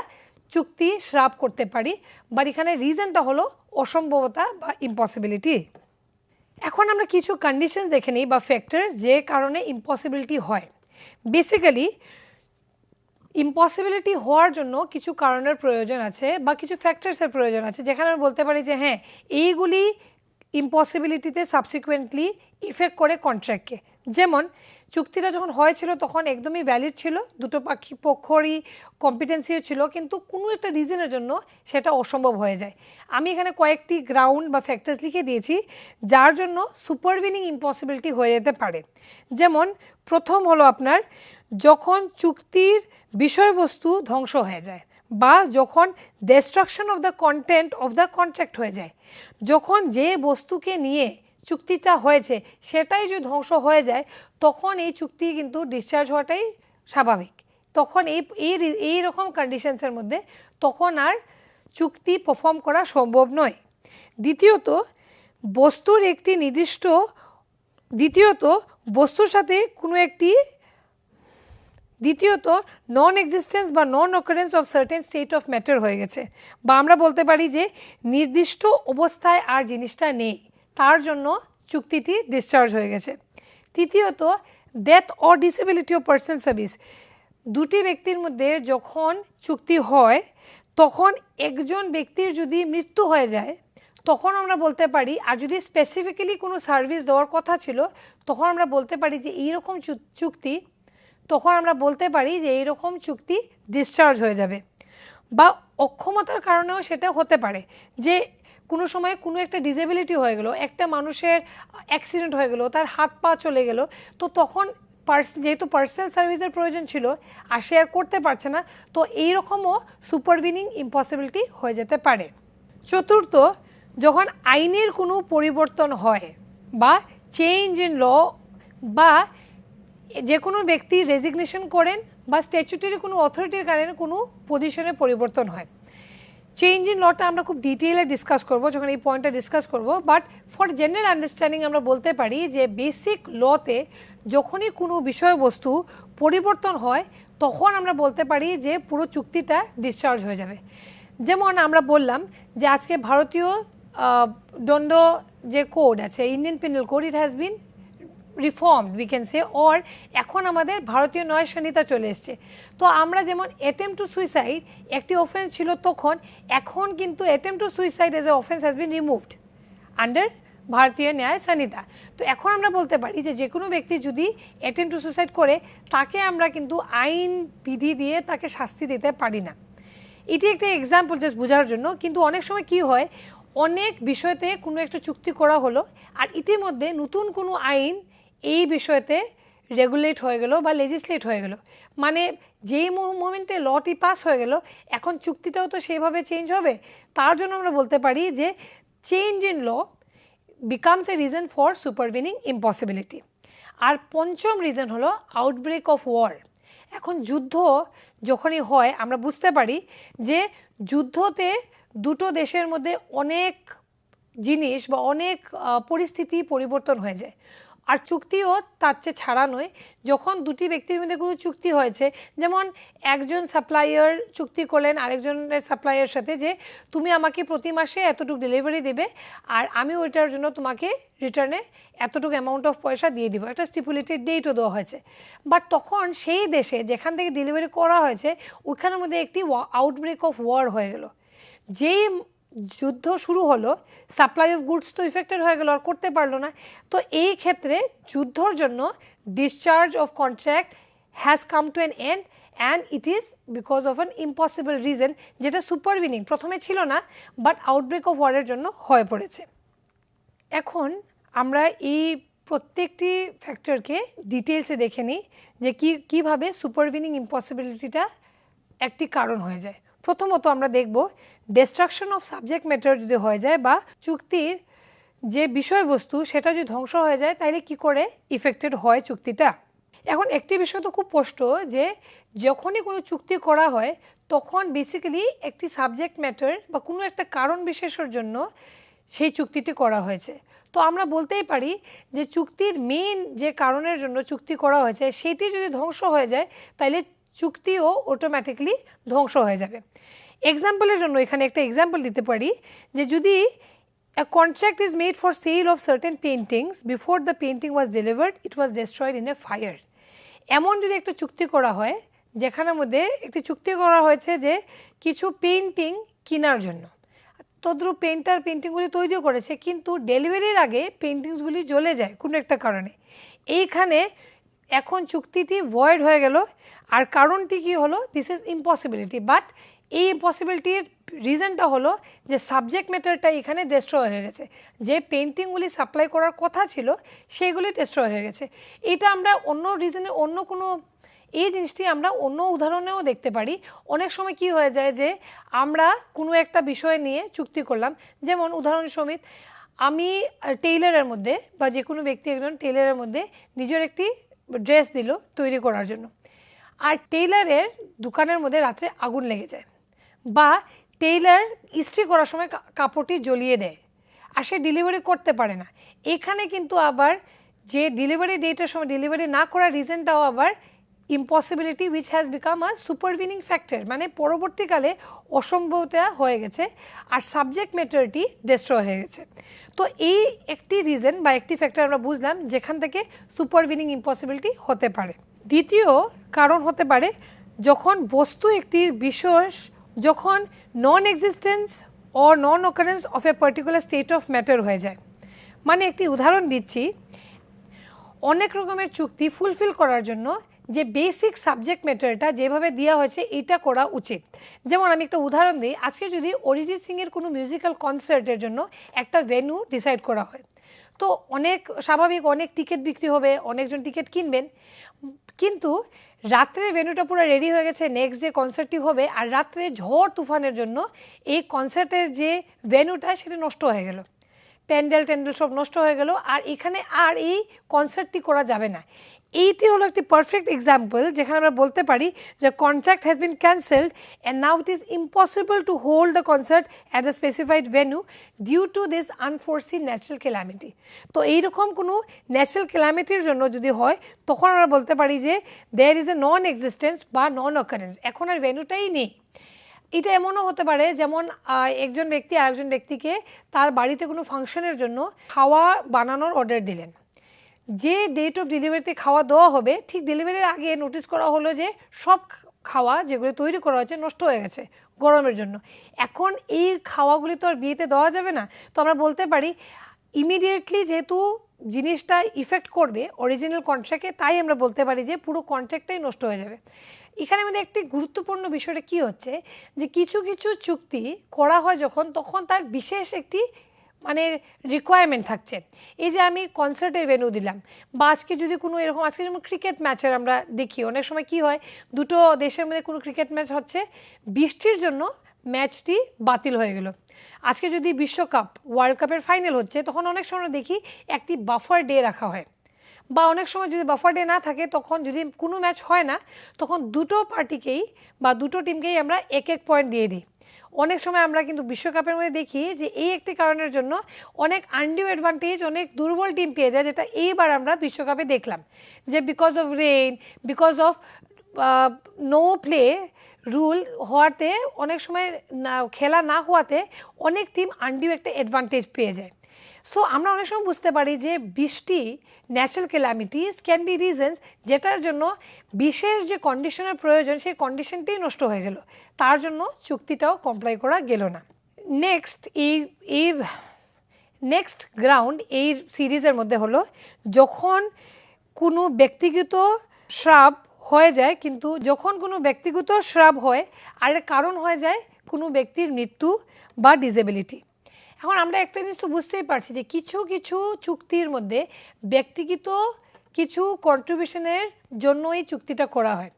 চুক্তি শ্রাপ করতে পারি, বাট এখানে রিজনটা হলো অসম্ভবতা বা ইম্পসিবিলিটি। এখন আমরা কিছু কন্ডিশনস দেখে নিই বা ফ্যাক্টর যে কারণে ইম্পসিবিলিটি হয়। বেসিক্যালি ইম্পসিবিলিটি হওয়ার জন্য কিছু কারণের প্রয়োজন আছে বা কিছু ফ্যাক্টরসের প্রয়োজন আছে, যেখানে আমরা বলতে পারি যে হ্যাঁ এইগুলি ইম্পসিবিলিটিতে সাবসিকুয়েন্টলি ইফেক্ট করে কন্ট্রাক্টকে। যেমন চুক্তিটা যখন হয়েছিল তখন একদমই ভ্যালিড ছিল, দুটো পক্ষরই কম্পিটেন্সিও ছিল, কিন্তু কোনো একটা রিজনের জন্য সেটা অসম্ভব হয়ে যায়। আমি এখানে কয়েকটি গ্রাউন্ড বা ফ্যাক্টরস লিখে দিয়েছি যার জন্য সুপারভিনিং ইম্পসিবিলিটি হয়ে যেতে পারে। যেমন প্রথম হলো আপনার যখন চুক্তির বিষয়বস্তু ধ্বংস হয়ে যায় বা যখন destruction of the content of the contract হয়ে যায়, যখন যে বস্তুকে নিয়ে চুক্তিটা হয়েছে সেটাই যদি ধ্বংস হয়ে যায় তখন এই চুক্তি কিন্তু ডিসচার্জ হওয়াটাই স্বাভাবিক। তখন এই রকম কন্ডিশনসের মধ্যে তখন আর চুক্তি পারফর্ম করা সম্ভব নয়। দ্বিতীয়ত বস্তুর সাথে কোনো একটি নন এক্সিস্টেন্স বা non occurrence of certain state of matter হয়ে গেছে, বা আমরা বলতে পারি যে নির্দিষ্ট অবস্থায় আর জিনিসটা নেই, তার জন্য চুক্তিটি ডিসচার্জ হয়ে গেছে। তৃতীয়ত death or disability of person service, দুটি ব্যক্তির মধ্যে যখন চুক্তি হয় তখন একজন ব্যক্তির যদি মৃত্যু হয়ে যায় তখন আমরা বলতে পারি, আর যদি স্পেসিফিক্যালি কোনো সার্ভিস দেওয়ার কথা ছিল তখন আমরা বলতে পারি যে এইরকম চুক্তি ডিসচার্জ হয়ে যাবে। বা অক্ষমতার কারণেও সেটা হতে পারে, যে কোনো সময় কোনো একটা ডিসেবিলিটি হয়ে গেল, একটা মানুষের অ্যাক্সিডেন্ট হয়ে গেল, তার হাত পা চলে গেল, তো তখন যেহেতু পার্সোনাল সার্ভিসের প্রয়োজন ছিল আর সে আর করতে পারছে না, তো এইরকমও সুপারভিনিং ইম্পসিবিলিটি হয়ে যেতে পারে। চতুর্থ, যখন আইনের কোনো পরিবর্তন হয় বা চেঞ্জ ইন ল বা যে কোনো ব্যক্তি রেজিগনেশন করেন বা স্ট্যাচুটরি কোনো অথরিটির কারণে কোনো পজিশনে পরিবর্তন হয়। চেঞ্জ ইন লটা আমরা খুব ডিটেইলে ডিসকাস করব যখন এই পয়েন্টটা ডিসকাস করব, বাট ফর জেনারেল আন্ডারস্ট্যান্ডিং আমরা বলতে পারি যে বেসিক লতে যখনই কোনো বিষয়বস্তু পরিবর্তন হয় তখন আমরা বলতে পারি যে পুরো চুক্তিটা ডিসচার্জ হয়ে যাবে। যেমন আমরা বললাম যে আজকে ভারতীয় দণ্ড যে কোড আছে, Indian penal code, it has been reformed we can say, or এখন আমাদের ভারতীয় ন্যায় সংহিতা চলে এসছে। তো আমরা যেমন অ্যাটেম্প টু সুইসাইড একটি অফেন্স ছিল তখন, এখন কিন্তু attempt to suicide as a offence has been removed under ভারতীয় ন্যায় সংহিতা। তো এখন আমরা বলতে পারি যে কোনো ব্যক্তি যদি অ্যাটেম্প টু সুইসাইড করে তাকে আমরা কিন্তু আইন বিধি দিয়ে তাকে শাস্তি দিতে পারি না। এটি একটা এক্সাম্পল জাস্ট বোঝার জন্য। কিন্তু অনেক সময় কি হয়, অনেক বিষয়তে কোনো একটা চুক্তি করা হলো আর ইতিমধ্যে নতুন কোনো আইন এই বিষয়তে রেগুলেট হয়ে গেল বা লেজিসলেট হয়ে গেল, মানে যেই মোমেন্টে লটি পাস হয়ে গেল এখন চুক্তিটাও তো সেইভাবে চেঞ্জ হবে। তার জন্য আমরা বলতে পারি যে change in law becomes a reason for supervening impossibility. আর পঞ্চম রিজন হলো আউটব্রেক অফ ওয়ার। এখন যুদ্ধ যখনই হয় আমরা বুঝতে পারি যে যুদ্ধতে দুটো দেশের মধ্যে অনেক জিনিস বা অনেক পরিস্থিতি পরিবর্তন হয়ে যায়, আর চুক্তিও তার চেয়ে ছাড়া নয়। যখন দুটি ব্যক্তির মধ্যে কোনো চুক্তি হয়েছে, যেমন একজন সাপ্লায়ার চুক্তি করলেন আরেকজনের সাপ্লায়ার সাথে যে তুমি আমাকে প্রতি মাসে এতটুকু ডেলিভারি দেবে আর আমি ওইটার জন্য তোমাকে রিটার্নে এতটুকু অ্যামাউন্ট অফ পয়সা দিয়ে দিব, একটা স্টিপুলেটেড ডেটও দেওয়া হয়েছে। বাট তখন সেই দেশে যেখান থেকে ডেলিভারি করা হয়েছে ওইখানের মধ্যে একটি আউটব্রেক অফ ওয়ার হয়ে গেল। যেই যুদ্ধ শুরু হলো সাপ্লাই অফ গুডস তো ইফেক্টেড হয়ে গেল, আর করতে পারলো না। তো এই ক্ষেত্রে যুদ্ধর জন্য discharge of contract has come to an end and it is because of an impossible reason, যেটা সুপারভিনিং প্রথমে ছিল না বাট আউটব্রেক অফ ওয়ারের জন্য হয়ে পড়েছে। এখন আমরা এই প্রত্যেকটি ফ্যাক্টরকে ডিটেলসে দেখে নিই যে কীভাবে সুপারভিনিং ইম্পসিবিলিটিটা একটি কারণ হয়ে যায়। প্রথমত আমরা দেখব ডিস্ট্রাকশন অফ সাবজেক্ট ম্যাটার যদি হয়ে যায় বা চুক্তির যে বিষয়বস্তু সেটা যদি ধ্বংস হয়ে যায় তাহলে কি করে ইফেক্টেড হয় চুক্তিটা। এখন একটি বিষয় তো খুব স্পষ্ট যে যখনই কোনো চুক্তি করা হয় তখন বেসিক্যালি একটি সাবজেক্ট ম্যাটার বা কোনো একটা কারণ বিশেষের জন্য সেই চুক্তিটি করা হয়েছে। তো আমরা বলতেই পারি যে চুক্তির মেইন যে কারণের জন্য চুক্তি করা হয়েছে সেটি যদি ধ্বংস হয়ে যায় তাহলে চুক্তিও অটোমেটিকলি ধ্বংস হয়ে যাবে। এক্সাম্পলের জন্য এখানে একটা এক্সাম্পল দিতে পারি যে যদি a contract is made for sale of certain paintings before the painting was delivered it was destroyed in a fire, এমন যদি একটা চুক্তি করা হয় যেখানের মধ্যে একটি চুক্তি করা হয়েছে যে কিছু পেন্টিং কেনার জন্য, তদ্রুপ পেন্টার পেন্টিংগুলি তৈরিও করেছে কিন্তু ডেলিভারির আগে পেন্টিংসগুলি জ্বলে যায় কোনো একটা কারণে, এইখানে এখন চুক্তিটি ভয়েড হয়ে গেল। আর কারণটি কি হলো, দিস ইজ ইম্পসিবিলিটি, বাট এই ইম্পসিবিলিটির রিজনটা হলো যে সাবজেক্ট ম্যাটারটা এখানে ডিস্ট্রয় হয়ে গেছে, যে পেন্টিংগুলি সাপ্লাই করার কথা ছিল সেগুলি ডিস্ট্রয় হয়ে গেছে। এটা আমরা অন্য রিজনে অন্য কোনো এই জিনিসটি আমরা অন্য উদাহরণেও দেখতে পারি। অনেক সময় কি হয়ে যায় যে আমরা কোনো একটা বিষয় নিয়ে চুক্তি করলাম, যেমন উদাহরণ সমেত আমি টেইলারের মধ্যে বা যে কোনো ব্যক্তি একজন টেইলারের মধ্যে নিজের একটি ড্রেস দিল তৈরি করার জন্য, আর টেইলারের দোকানের মধ্যে রাত্রে আগুন লেগে যায় বা টেইলার ইস্ত্রি করার সময় কাপড়টি জ্বলিয়ে দেয় আর সে ডেলিভারি করতে পারে না। এখানে কিন্তু আবার যে ডেলিভারি ডেটের সময় ডেলিভারি না করার রিজনটাও আবার impossibility which has become a supervening factor, মানে পরবর্তীকালে অসম্ভবতা হয়ে গেছে আর সাবজেক্ট ম্যাটারটি ডিস্ট্রয় হয়ে গেছে। তো এই একটি রিজন বা একটি ফ্যাক্টর আমরা বুঝলাম যেখান থেকে সুপারভিনিং ইম্পসিবিলিটি হতে পারে। দ্বিতীয় কারণ হতে পারে যখন বস্তু একটির বিশেষ যখন non existence or non occurrence of a particular state of matter হয়ে যায়। মানে একটি উদাহরণ দিচ্ছি, অনেক রকমের চুক্তি ফুলফিল করার জন্য যে বেসিক সাবজেক্ট ম্যাটারটা যেভাবে দেওয়া হয়েছে এটা করা উচিত। যেমন আমি একটা উদাহরণ দিই, আজকে যদি অরিজিৎ সিংয়ের কোনো মিউজিক্যাল কনসার্টের জন্য একটা ভেন্যু ডিসাইড করা হয় তো অনেক স্বাভাবিক অনেক টিকিট বিক্রি হবে, অনেকজন টিকিট কিনবেন, কিন্তু রাত্রে ভেন্যুটা পুরো রেডি হয়ে গেছে, নেক্সট ডে কনসার্টটি হবে আর রাত্রে ঝড় তুফানের জন্য এই কনসার্টের যে ভেন্যুটা সেটা নষ্ট হয়ে গেল, প্যান্ডেল ট্যান্ডেল সব নষ্ট হয়ে গেল, আর এখানে আর এই কনসার্টটি করা যাবে না। এইটি হলো একটি পারফেক্ট এক্সাম্পল যেখানে আমরা বলতে পারি যে contract has been cancelled and now it is impossible to hold the concert at the specified venue due to this unforeseen natural calamity. তো এইরকম কোনো ন্যাচারাল ক্যালামিটির জন্য যদি হয় তখন আমরা বলতে পারি যে there is a non existence বা নন অকারেন্স, এখন আর ভেন্যুটাই নেই। এটা এমনও হতে পারে যেমন একজন ব্যক্তি আরেকজন ব্যক্তিকে তার বাড়িতে কোনো ফাংশনের জন্য খাওয়া বানানোর অর্ডার দিলেন, যে ডেট অফ ডেলিভারিতে খাওয়া দেওয়া হবে ঠিক ডেলিভারির আগে নোটিস করা হলো যে সব খাওয়া যেগুলো তৈরি করা হয়েছে নষ্ট হয়ে গেছে গরমের জন্য। এখন এই খাওয়াগুলি তো আর বিয়েতে দেওয়া যাবে না, তো আমরা বলতে পারি ইমিডিয়েটলি যেহেতু জিনিসটা ইফেক্ট করবে অরিজিনাল কন্ট্রাক্টে, তাই আমরা বলতে পারি যে পুরো কন্ট্রাক্টটাই নষ্ট হয়ে যাবে। এখানে আমাদের একটি গুরুত্বপূর্ণ বিষয়টা কি হচ্ছে যে কিছু কিছু চুক্তি করা হয় যখন, তখন তার বিশেষ একটি মানে রিকোয়ারমেন্ট থাকছে। এই যে আমি কনসার্টের ভেন্যু দিলাম, বা আজকে যদি কোনো এরকম আজকে যেমন ক্রিকেট ম্যাচের আমরা দেখি অনেক সময় কি হয়, দুটো দেশের মধ্যে কোনো ক্রিকেট ম্যাচ হচ্ছে, বৃষ্টির জন্য ম্যাচটি বাতিল হয়ে গেল। আজকে যদি বিশ্বকাপ ওয়ার্ল্ড কাপের ফাইনাল হচ্ছে তখন অনেক সময় দেখি একটি বাফার ডে রাখা হয়, বা অনেক সময় যদি বাফার ডে না থাকে তখন যদি কোনো ম্যাচ হয় না তখন দুটো পার্টিকেই বা দুটো টিমকেই আমরা এক এক পয়েন্ট দিয়ে দিই। অনেক সময় আমরা কিন্তু বিশ্বকাপের মধ্যে দেখি যে এই একটি কারণের জন্য অনেক আনডিউ অ্যাডভান্টেজ অনেক দুর্বল টিম পেয়ে যায়, যেটা এইবার আমরা বিশ্বকাপে দেখলাম যে because of rain, because of no play rule হওয়াতে অনেক সময় খেলা না হওয়াতে অনেক টিম আনডিউ একটা অ্যাডভান্টেজ পেয়ে যায়। সো আমরা অনেক সময় বুঝতে পারি যে বৃষ্টি natural calamities can be reasons যেটার জন্য বিশেষ যে কন্ডিশনের প্রয়োজন সেই কন্ডিশনটাই নষ্ট হয়ে গেল, তার জন্য চুক্তিটাও কমপ্লাই করা গেল না। নেক্সট গ্রাউন্ড এই সিরিজের মধ্যে হলো যখন কোনো ব্যক্তিগত শ্রাপ হয়ে যায়, কিন্তু যখন কোনো ব্যক্তিগত শ্রাপ হয় আর এর কারণ হয়ে যায় কোনো ব্যক্তির মৃত্যু বা ডিসেবিলিটি। এখন আমরা একটা জিনিস তো বুঝতেই পারছি যে কিছু কিছু চুক্তির মধ্যে ব্যক্তিগত কিছু কন্ট্রিবিউশনের জন্য এই চুক্তিটা করা হয়।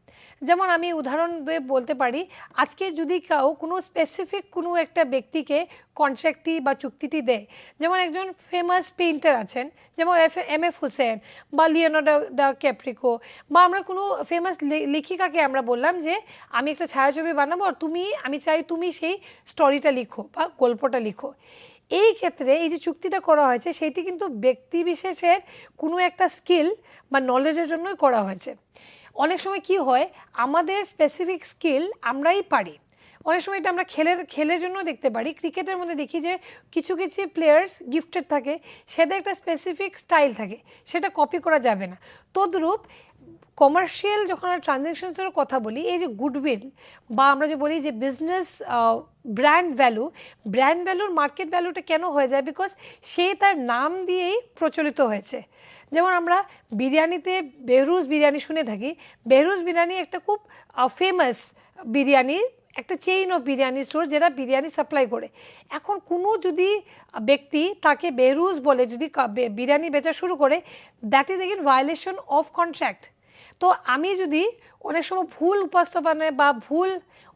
যেমন আমি উদাহরণ দিয়ে বলতে পারি, আজকে যদি কেউ কোনো স্পেসিফিক কোনো একটা ব্যক্তিকে কন্ট্রাক্টটি বা চুক্তিটি দেয়, যেমন একজন ফেমাস পেইন্টার আছেন যেমন এম.এফ. হুসেন বা লিওনার্দো দ্য ক্যাপ্রিকো, বা আমরা কোনো ফেমাস লেখিকাকে আমরা বললাম যে আমি একটা ছায়াছবি বানাবো আর আমি চাই তুমি সেই স্টোরিটা লিখো বা গল্পটা লিখো। এই ক্ষেত্রে এই যে চুক্তিটা করা হয়েছে সেইটি কিন্তু ব্যক্তি বিশেষের কোনো একটা স্কিল বা নলেজের জন্যই করা হয়েছে। অনেক সময় কি হয়, আমাদের স্পেসিফিক স্কিল আমরাই পারি, অনেক সময় এটা আমরা খেলের জন্য দেখতে পারি। ক্রিকেটের মধ্যে দেখি যে কিছু কিছু প্লেয়ার্স গিফটেড থাকে, সেদের একটা স্পেসিফিক স্টাইল থাকে, সেটা কপি করা যাবে না। তদ্রূপ কমার্শিয়াল যখন আমরা ট্রানজ্যাকশনসের কথা বলি, এই যে গুডউইল বা আমরা যে বলি যে বিজনেস ব্র্যান্ড ভ্যালুর মার্কেট ভ্যালুটা কেন হয়ে যায়, বিকজ সে তার নাম দিয়েই প্রচলিত হয়েছে। যেমন আমরা বিরিয়ানিতে বেহরুজ বিরিয়ানি শুনে থাকি, বেহরুজ বিরিয়ানি একটা খুব ফেমাস বিরিয়ানি, একটা চেইন অফ বিরিয়ানি স্টোর যেটা বিরিয়ানি সাপ্লাই করে। এখন কোনো যদি ব্যক্তি তাকে বেহরুজ বলে যদি বিরিয়ানি বেচা শুরু করে, that is again violation of contract. তো আমি যদি অনেক সময় ভুল উপস্থাপনা বা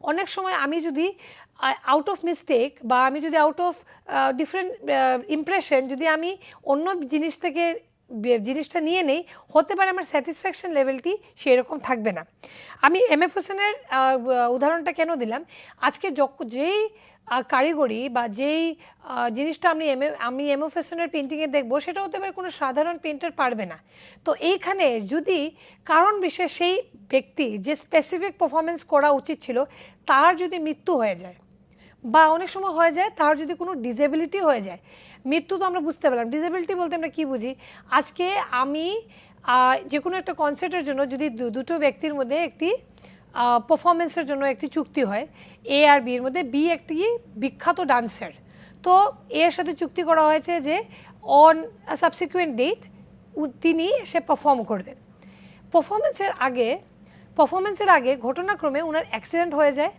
অনেক সময় আমি যদি আউট অফ মিস্টেক বা আমি যদি আউট অফ ডিফারেন্ট ইমপ্রেশন যদি আমি অন্য জিনিস থেকে জিনিসটা নিয়ে নেই, হতে পারে আমার স্যাটিসফ্যাকশন লেভেলটি সেরকম থাকবে না। আমি এম.এফ. হোসেনের উদাহরণটা কেন দিলাম, আজকে যেই কারিগরি বা যেই জিনিসটা আমি এম.এফ. হোসেনের পেন্টিংয়ে দেখবো সেটা হতে পারে কোনো সাধারণ পেন্টার পারবে না। তো এইখানে যদি কারণ বিশেষ সেই ব্যক্তি যে স্পেসিফিক পারফরমেন্স করা উচিত ছিল তার যদি মৃত্যু হয়ে যায়, বা অনেক সময় হয়ে যায় তার যদি কোনো ডিসেবিলিটি হয়ে যায়, মৃত্যু তো আমরা বুঝতে পারলাম, ডিসেবিলিটি বলতে আমরা কী বুঝি, আজকে আমি যে কোনো একটা কনসার্টের জন্য যদি দুটো ব্যক্তির মধ্যে একটি পারফরমেন্সের জন্য একটি চুক্তি হয়, এ আর বির মধ্যে, বি একটি বিখ্যাত ডান্সার, তো এর সাথে চুক্তি করা হয়েছে যে অন সাবসিকুয়েন্ট ডেট তিনি এসে পারফর্ম করবেন। পারফরমেন্সের আগে ঘটনাক্রমে ওনার অ্যাক্সিডেন্ট হয়ে যায়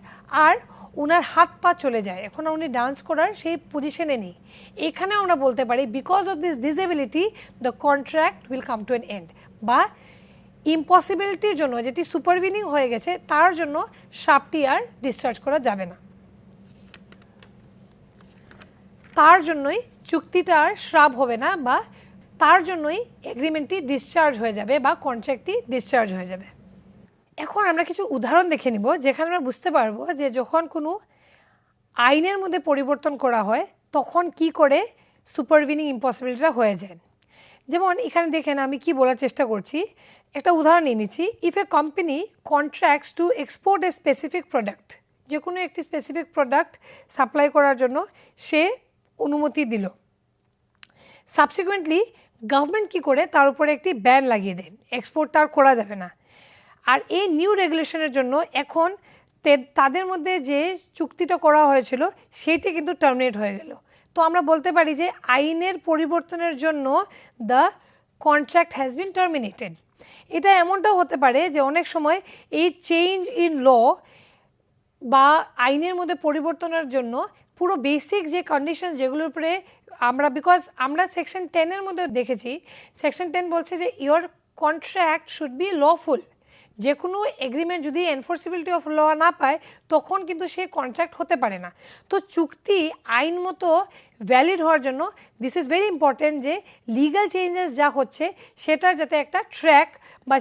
আর ওনার হাত পা চলে যায়, এখন উনি ডান্স করার সেই পজিশনে নেই। এখানে আমরা বলতে পারি because of this disability the contract will come to an end, বা ইম্পসিবিলিটির জন্য যেটি সুপারভিনিং হয়ে গেছে তার জন্য সাপটি আর ডিসচার্জ করা যাবে না। তার জন্যই চুক্তিটার শ্রাপ হবে না, বা তার জন্যই এগ্রিমেন্টটি ডিসচার্জ হয়ে যাবে বা কন্ট্রাক্টটি ডিসচার্জ হয়ে যাবে। এখন আমরা কিছু উদাহরণ দেখে নিব যেখানে আমরা বুঝতে পারবো যে যখন কোনো আইনের মধ্যে পরিবর্তন করা হয় তখন কি করে সুপারভিনিং ইম্পসিবিলিটিটা হয়ে যায়। যেমন এখানে দেখেন আমি কি বলার চেষ্টা করছি, একটা উদাহরণ নিয়ে নিচ্ছি। If a company contracts two export a specific product, যে কোনো একটি স্পেসিফিক প্রোডাক্ট সাপ্লাই করার জন্য সে অনুমতি দিল, সাবসিকুয়েন্টলি গভর্নমেন্ট কী করে তার উপরে একটি ব্যান লাগিয়ে দেন, এক্সপোর্ট তার করা যাবে না। আর এই নিউ রেগুলেশনের জন্য এখন তাদের মধ্যে যে চুক্তিটা করা হয়েছিল সেইটি কিন্তু টার্মিনেট হয়ে গেল। তো আমরা বলতে পারি যে আইনের পরিবর্তনের জন্য the contract has bin terminated. এটা এমনটাও হতে পারে যে অনেক সময় এই চেঞ্জ ইন ল বা আইনের মধ্যে পরিবর্তনের জন্য পুরো বেসিক যে কন্ডিশন যেগুলোর উপরে আমরা সেকশন 10-এর মধ্যে দেখেছি, সেকশন 10 বলছে যে your contract should be lawful. যে কোনো এগ্রিমেন্ট যদি এনফোর্সিবিলিটি অফ ল না পায় তখন কিন্তু সে কন্ট্রাক্ট হতে পারে না। তো চুক্তি আইন মতো ভ্যালিড হওয়ার জন্য দিস ইজ ভেরি ইম্পর্টেন্ট যে লিগাল চেঞ্জেস যা হচ্ছে সেটার যাতে একটা ট্র্যাক বা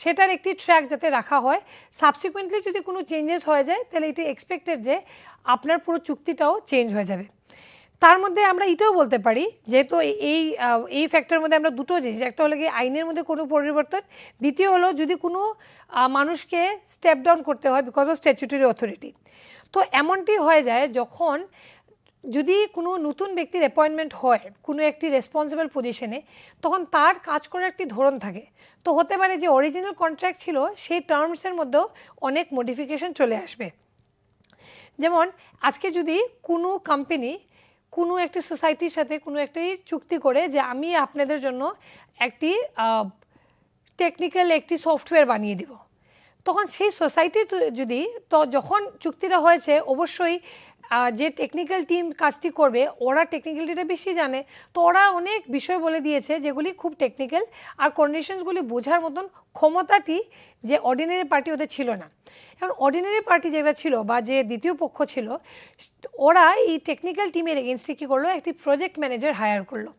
সেটার একটি ট্র্যাক যাতে রাখা হয়। সাবসিকুয়েন্টলি যদি কোনো চেঞ্জেস হয়ে যায় তাহলে এটি এক্সপেক্টেড যে আপনার পুরো চুক্তিটাও চেঞ্জ হয়ে যাবে। তার মধ্যে আমরা এটাও বলতে পারি যেহেতু এই ফ্যাক্টরের মধ্যে আমরা দুটো জিনিস, একটা হলো কি আইনের মধ্যে কোনো পরিবর্তন, দ্বিতীয় হলো যদি কোনো মানুষকে স্টেপ ডাউন করতে হয় বিকজ অফ স্ট্যাচুটরি অথরিটি। তো এমনটি হয়ে যায় যখন যদি কোনো নতুন ব্যক্তির অ্যাপয়েন্টমেন্ট হয় কোনো একটি রেসপন্সিবল পজিশনে, তখন তার কাজ করার একটি ধরন থাকে। তো হতে পারে যে অরিজিনাল কন্ট্রাক্ট ছিল সেই টার্মসের মধ্যেও অনেক মডিফিকেশন চলে আসবে। যেমন আজকে যদি কোনো কোম্পানি কোনো একটি সোসাইটির সাথে কোনো একটি চুক্তি করে যে আমি আপনাদের জন্য একটি টেকনিক্যাল একটি সফটওয়্যার বানিয়ে দিব, তখন সেই সোসাইটি যখন চুক্তিটা হয়েছে অবশ্যই যে টেকনিক্যাল টিম কাজটি করবে ওরা টেকনিক্যালিটিটা বেশি জানে, তো ওরা অনেক বিষয় বলে দিয়েছে যেগুলি খুব টেকনিক্যাল, আর কন্ডিশনসগুলি বোঝার মতন ক্ষমতাটি যে অর্ডিনারি পার্টি ওদের ছিল না। এখন অর্ডিনারি পার্টি যেটা ছিল বা যে দ্বিতীয় পক্ষ ছিল ওরা এই টেকনিক্যাল টিমের এগেনস্টে কী করলো, একটি প্রজেক্ট ম্যানেজার হায়ার করলো।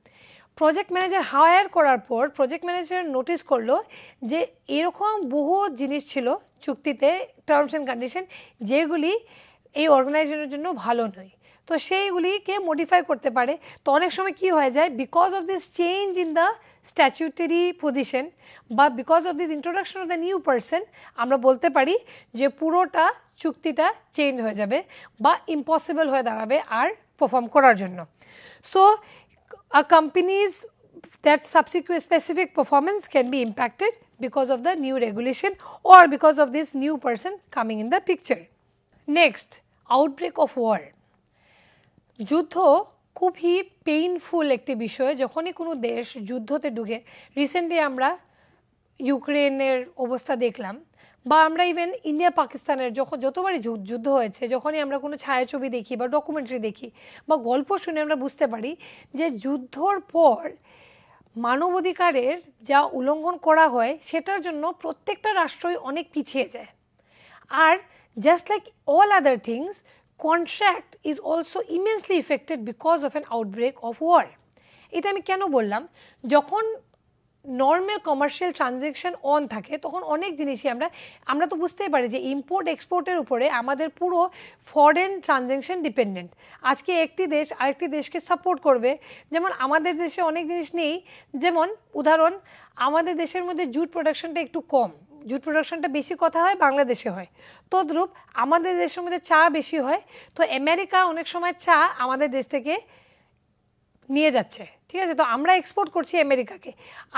প্রজেক্ট ম্যানেজার হায়ার করার পর প্রজেক্ট ম্যানেজার নোটিস করলো যে এরকম বহু জিনিস ছিল চুক্তিতে, টার্মস অ্যান্ড কন্ডিশন যেগুলি এই অর্গানাইজেশনের জন্য ভালো নয়, তো সেইগুলিকে মডিফাই করতে পারে। তো অনেক সময় কী হয়ে যায়, because of this change in the statutory position বা because of this introduction of the new person আমরা বলতে পারি যে পুরোটা চুক্তিটা চেঞ্জ হয়ে যাবে বা ইম্পসিবল হয়ে দাঁড়াবে আর পারফর্ম করার জন্য। So companies that subsequent specific performance can be impacted because of the new regulation or because of this new person coming in the picture. Next, outbreak of war. যুদ্ধ খুবই painful একটি বিষয়। যখনই কোনো দেশ যুদ্ধতে ঢুকে, রিসেন্টলি আমরা ইউক্রেনের অবস্থা দেখলাম, বা আমরা ইভেন ইন্ডিয়া পাকিস্তানের যতবারই যুদ্ধ হয়েছে, যখনই আমরা কোনো ছায়াছবি দেখি বা ডকুমেন্টারি দেখি বা গল্প শুনে আমরা বুঝতে পারি যে যুদ্ধর পর মানবাধিকারের যা উল্লঙ্ঘন করা হয় সেটার জন্য প্রত্যেকটা রাষ্ট্রই অনেক পিছিয়ে যায়। আর just like all other things, contract is also immensely affected because of an outbreak of war. এটা আমি কেন বললাম, যখন নর্মাল কমার্শিয়াল ট্রানজ্যাকশন অন থাকে তখন অনেক জিনিসই আমরা তো বুঝতেই পারি যে ইম্পোর্ট এক্সপোর্টের উপরে আমাদের পুরো ফরেন ট্রানজ্যাকশন ডিপেন্ডেন্ট। আজকে একটি দেশ আরেকটি দেশকে সাপোর্ট করবে, যেমন আমাদের দেশে অনেক জিনিস নেই, যেমন উদাহরণ আমাদের দেশের মধ্যে জুট প্রোডাকশনটা একটু কম, জুট প্রোডাকশনটা বেশি কথা হয় বাংলাদেশে হয়, তদ্রূপ আমাদের দেশের মধ্যে চা বেশি হয়, তো আমেরিকা অনেক সময় চা আমাদের দেশ থেকে নিয়ে যাচ্ছে, ঠিক আছে, তো আমরা এক্সপোর্ট করছি আমেরিকাকে।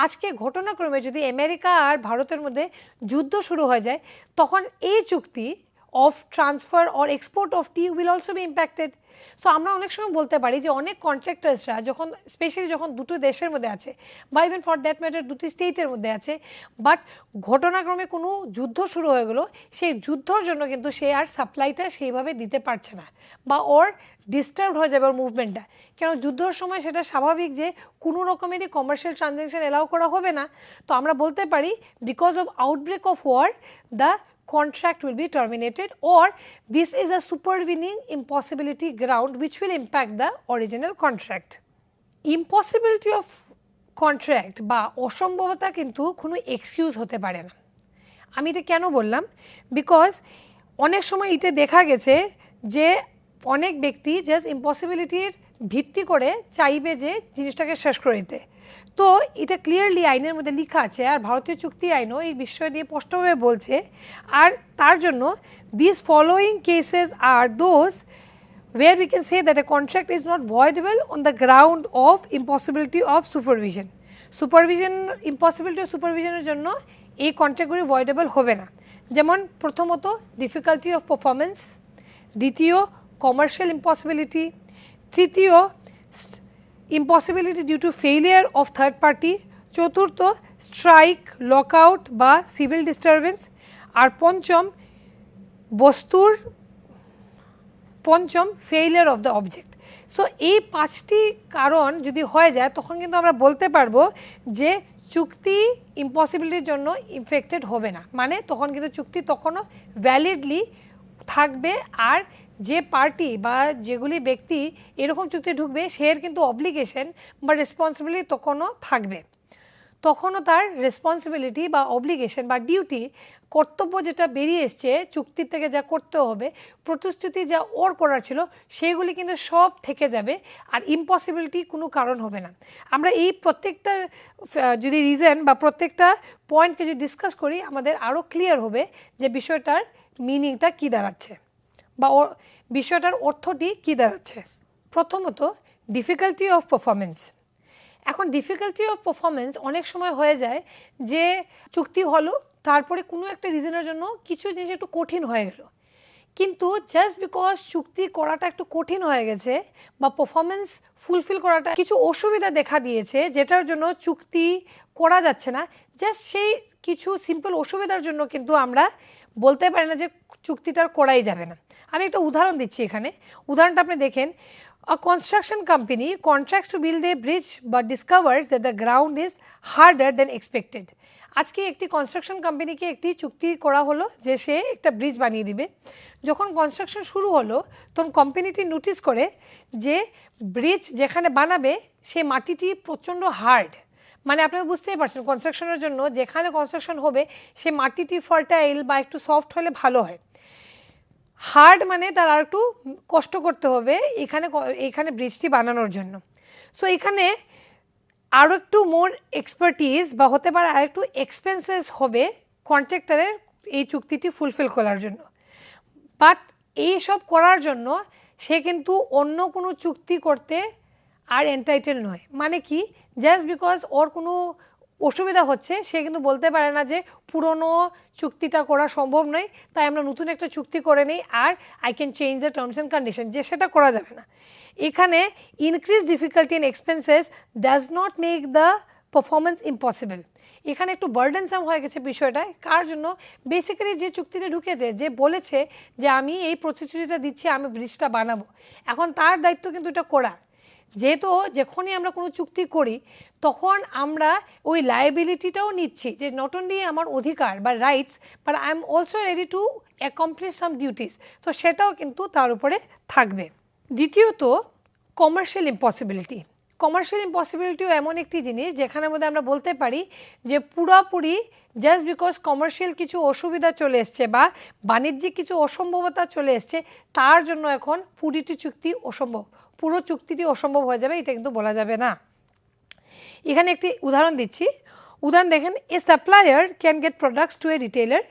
আজকে ঘটনাক্রমে যদি আমেরিকা আর ভারতের মধ্যে যুদ্ধ শুরু হয়ে যায় তখন এই চুক্তি of transfer or export of T will also be impacted. So আমরা অনেক সময় বলতে পারি যে অনেক কন্ট্রাক্টার্সরা যখন স্পেশালি যখন দুটো দেশের মধ্যে আছে বা ইভেন ফর দ্যাট ম্যাটার দুটি স্টেটের মধ্যে আছে, বাট ঘটনাক্রমে কোনো যুদ্ধ শুরু হয়ে গেলো, সেই যুদ্ধর জন্য কিন্তু সে আর সাপ্লাইটা সেইভাবে দিতে পারছে না বা ওর ডিস্টার্ব হয়ে যাবে ওর মুভমেন্টটা। কেন যুদ্ধর সময় সেটা স্বাভাবিক যে কোনো রকমেরই কমার্শিয়াল ট্রানজ্যাকশন এলাও করা হবে না। তো আমরা বলতে পারি because of outbreak of war দ্য contract will be terminated, or this is a supervening impossibility ground which will impact the original contract. Impossibility of contract বা অসম্ভবতা কিন্তু কোনো এক্সকিউজ হতে পারে না। আমি এটা কেন বললাম, বিকজ অনেক সময় এটা দেখা গেছে যে অনেক ব্যক্তি জাস্ট ইম্পসিবিলিটির ভিত্তি করে চাইবে যে জিনিসটাকে শেষ করে দিতে। তো এটা ক্লিয়ারলি আইনের মধ্যে লেখা আছে, আর ভারতীয় চুক্তি আইনও এই বিষয় নিয়ে স্পষ্টভাবে বলছে। আর তার জন্য this following cases are those where we can say that a contract is not voidable on the ground of impossibility of supervision. Impossibility of supervision এর জন্য এই কন্ট্রাক্টগুলি voidable হবে না। যেমন প্রথমত ডিফিকাল্টি অফ পারফরমেন্স, দ্বিতীয় কমার্শিয়াল ইম্পসিবিলিটি, তৃতীয় impossibility due to failure of third party, চতুর্থ স্ট্রাইক, লকআউট বা সিভিল ডিস্টারবেন্স, আর পঞ্চম failure of the object. So এই 5টি কারণ যদি হয়ে যায় তখন কিন্তু আমরা বলতে পারবো যে চুক্তি ইম্পসিবিলিটির জন্য ইফেক্টেড হবে না, মানে তখন কিন্তু চুক্তি তখনও ভ্যালিডলি থাকবে। আর যে পার্টি বা যেগুলি ব্যক্তি এরকম চুক্তি ঢুকবে সে কিন্তু অব্লিগেশন বা রেসপন্সিবিলিটি তখনও থাকবে, তখনও তার রেসপন্সিবিলিটি বা অব্লিগেশন বা ডিউটি, কর্তব্য যেটা বেরিয়ে এসছে চুক্তির থেকে যা করতে হবে, প্রতিশ্রুতি যা ওর করার ছিল সেইগুলি কিন্তু সব থেকে যাবে, আর ইম্পসিবিলিটি কোনো কারণ হবে না। আমরা এই প্রত্যেকটা যদি রিজন বা প্রত্যেকটা পয়েন্টকে যদি ডিসকাস করি আমাদের আরও ক্লিয়ার হবে যে বিষয়টার মিনিংটা কী দাঁড়াচ্ছে বা বিষয়টার অর্থটি কী দাঁড়াচ্ছে। প্রথমত ডিফিকাল্টি অফ পারফরমেন্স। এখন ডিফিকাল্টি অফ পারফরমেন্স অনেক সময় হয়ে যায় যে চুক্তি হলো, তারপরে কোনো একটা রিজনের জন্য কিছু জিনিস একটু কঠিন হয়ে গেল, কিন্তু জাস্ট বিকজ চুক্তি করাটা একটু কঠিন হয়ে গেছে বা পারফরমেন্স ফুলফিল করাটা কিছু অসুবিধা দেখা দিয়েছে যেটার জন্য চুক্তি করা যাচ্ছে না, জাস্ট সেই কিছু সিম্পল অসুবিধার জন্য কিন্তু আমরা বলতে পারি না যে চুক্তিটার করাই যাবে না। আমি একটা উদাহরণ দিচ্ছি এখানে, উদাহরণটা আপনি দেখেন। A construction company contracts to build a bridge but discovers that the ground is harder than expected. আজকে একটি কনস্ট্রাকশন কোম্পানিকে একটি চুক্তি করা হলো যে সে একটা ব্রিজ বানিয়ে দিবে। যখন কনস্ট্রাকশন শুরু হলো তখন কোম্পানিটি নোটিস করে যে ব্রিজ যেখানে বানাবে সে মাটিটি প্রচণ্ড হার্ড, মানে আপনারা বুঝতেই পারছেন কনস্ট্রাকশনের জন্য যেখানে কনস্ট্রাকশন হবে সে মাটিটি ফার্টাইল বা একটু সফট হলে ভালো হয়। হার্ড মানে তার আর একটু কষ্ট করতে হবে এখানে ব্রিজটি বানানোর জন্য। সো এখানে আরও একটু মোর এক্সপার্টিস বা হতে পারে আর একটু এক্সপেন্সেস হবে কন্ট্রাক্টরের এই চুক্তিটি ফুলফিল করার জন্য। বাট এইসব করার জন্য সে কিন্তু অন্য কোনো চুক্তি করতে আর এন্টাইটেল নয়। মানে কি, জাস্ট বিকজ ওর কোনো অসুবিধা হচ্ছে সে কিন্তু বলতে পারে না যে পুরনো চুক্তিটা করা সম্ভব নয় তাই আমরা নতুন একটা চুক্তি করে নিই আর I can change the terms and condition, যে সেটা করা যাবে না। এখানে increase difficulty and expenses does not make the performance impossible. এখানে একটু বার্ডেনসাম হয়ে গেছে বিষয়টায়, কার জন্য? বেসিক্যালি যে চুক্তিতে ঢুকেছে, যে বলেছে যে আমি এই প্রতিশ্রুতিটা দিচ্ছি আমি ব্রিজটা বানাবো, এখন তার দায়িত্ব কিন্তু এটা করা। যেহেতু যখনই আমরা কোনো চুক্তি করি তখন আমরা ওই লায়াবিলিটিটাও নিচ্ছি যে নট অনলি আমার অধিকার বা rights but I am also ready to accomplish some duties, তো সেটাও কিন্তু তার উপরে থাকবে। দ্বিতীয়ত কমার্শিয়াল ইম্পসিবিলিটি। কমার্শিয়াল ইম্পসিবিলিটিও এমন একটি জিনিস যেখানের মধ্যে আমরা বলতে পারি যে পুরোপুরি জাস্ট বিকজ কমার্শিয়াল কিছু অসুবিধা চলে এসছে বা বাণিজ্যিক কিছু অসম্ভবতা চলে এসছে তার জন্য এখন পুরোটি চুক্তি অসম্ভব, পুরো চুক্তিটি অসম্ভব হয়ে যাবে, এটা কিন্তু বলা যাবে না। এখানে একটি উদাহরণ দিচ্ছি, উদাহরণ দেখেন। A supplier can get products to a retailer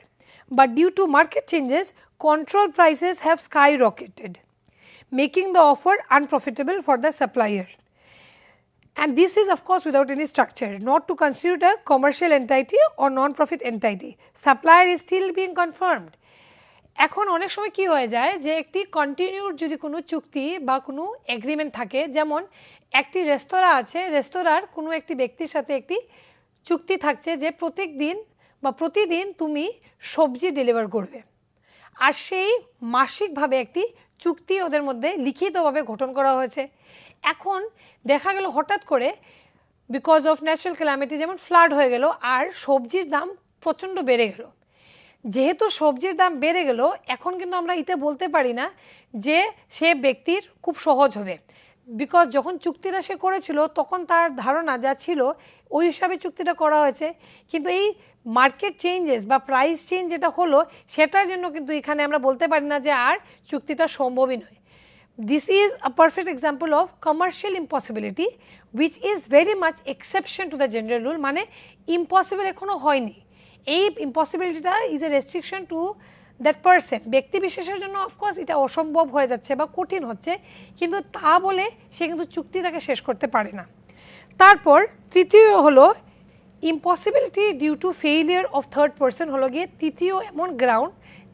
but due to market changes control prices have skyrocketed making the offer unprofitable for the supplier, and this is of course without any structure, not to constitute a commercial entity or non-profit entity. Supplier is still being confirmed. এখন অনেক সময় কি হয়ে যায় যে একটি continued যদি কোনো চুক্তি বা কোনো এগ্রিমেন্ট থাকে, যেমন একটি রেস্তোরাঁ আছে, রেস্তোরাঁর কোনো একটি ব্যক্তির সাথে একটি চুক্তি থাকছে যে প্রত্যেক দিন বা প্রতিদিন তুমি সবজি ডেলিভার করবে, আর সেই মাসিকভাবে একটি চুক্তি ওদের মধ্যে লিখিতভাবে গঠন করা হয়েছে। এখন দেখা গেল হঠাৎ করে বিকজ অফ ন্যাচারাল ক্যালামিটি যেমন ফ্লাড হয়ে গেল আর সবজির দাম প্রচণ্ড বেড়ে গেল, যেহেতু সবজির দাম বেড়ে গেল, এখন কিন্তু আমরা এটা বলতে পারি না যে সে ব্যক্তির খুব সহজ হবে, বিকজ যখন চুক্তিটা সে করেছিল তখন তার ধারণা যা ছিল ওই হিসাবে চুক্তিটা করা হয়েছে, কিন্তু এই মার্কেট চেঞ্জেস বা প্রাইস চেঞ্জ যেটা হলো সেটার জন্য কিন্তু এখানে আমরা বলতে পারি না যে আর চুক্তিটা সম্ভবই নয়। This is a perfect example of commercial impossibility which is very much exception to the general rule, মানে impossible এখনো হয়নি, এই ইম্পসিবিলিটিটা is a restriction to that person, ব্যক্তি বিশেষের জন্য অফকোর্স এটা অসম্ভব হয়ে যাচ্ছে বা কঠিন হচ্ছে, কিন্তু তা বলে সে কিন্তু চুক্তিটাকে শেষ করতে পারে না। তারপর তৃতীয় হলো impossibility due to failure of third person, হলো গিয়ে তৃতীয় এমন গ্রাউন্ড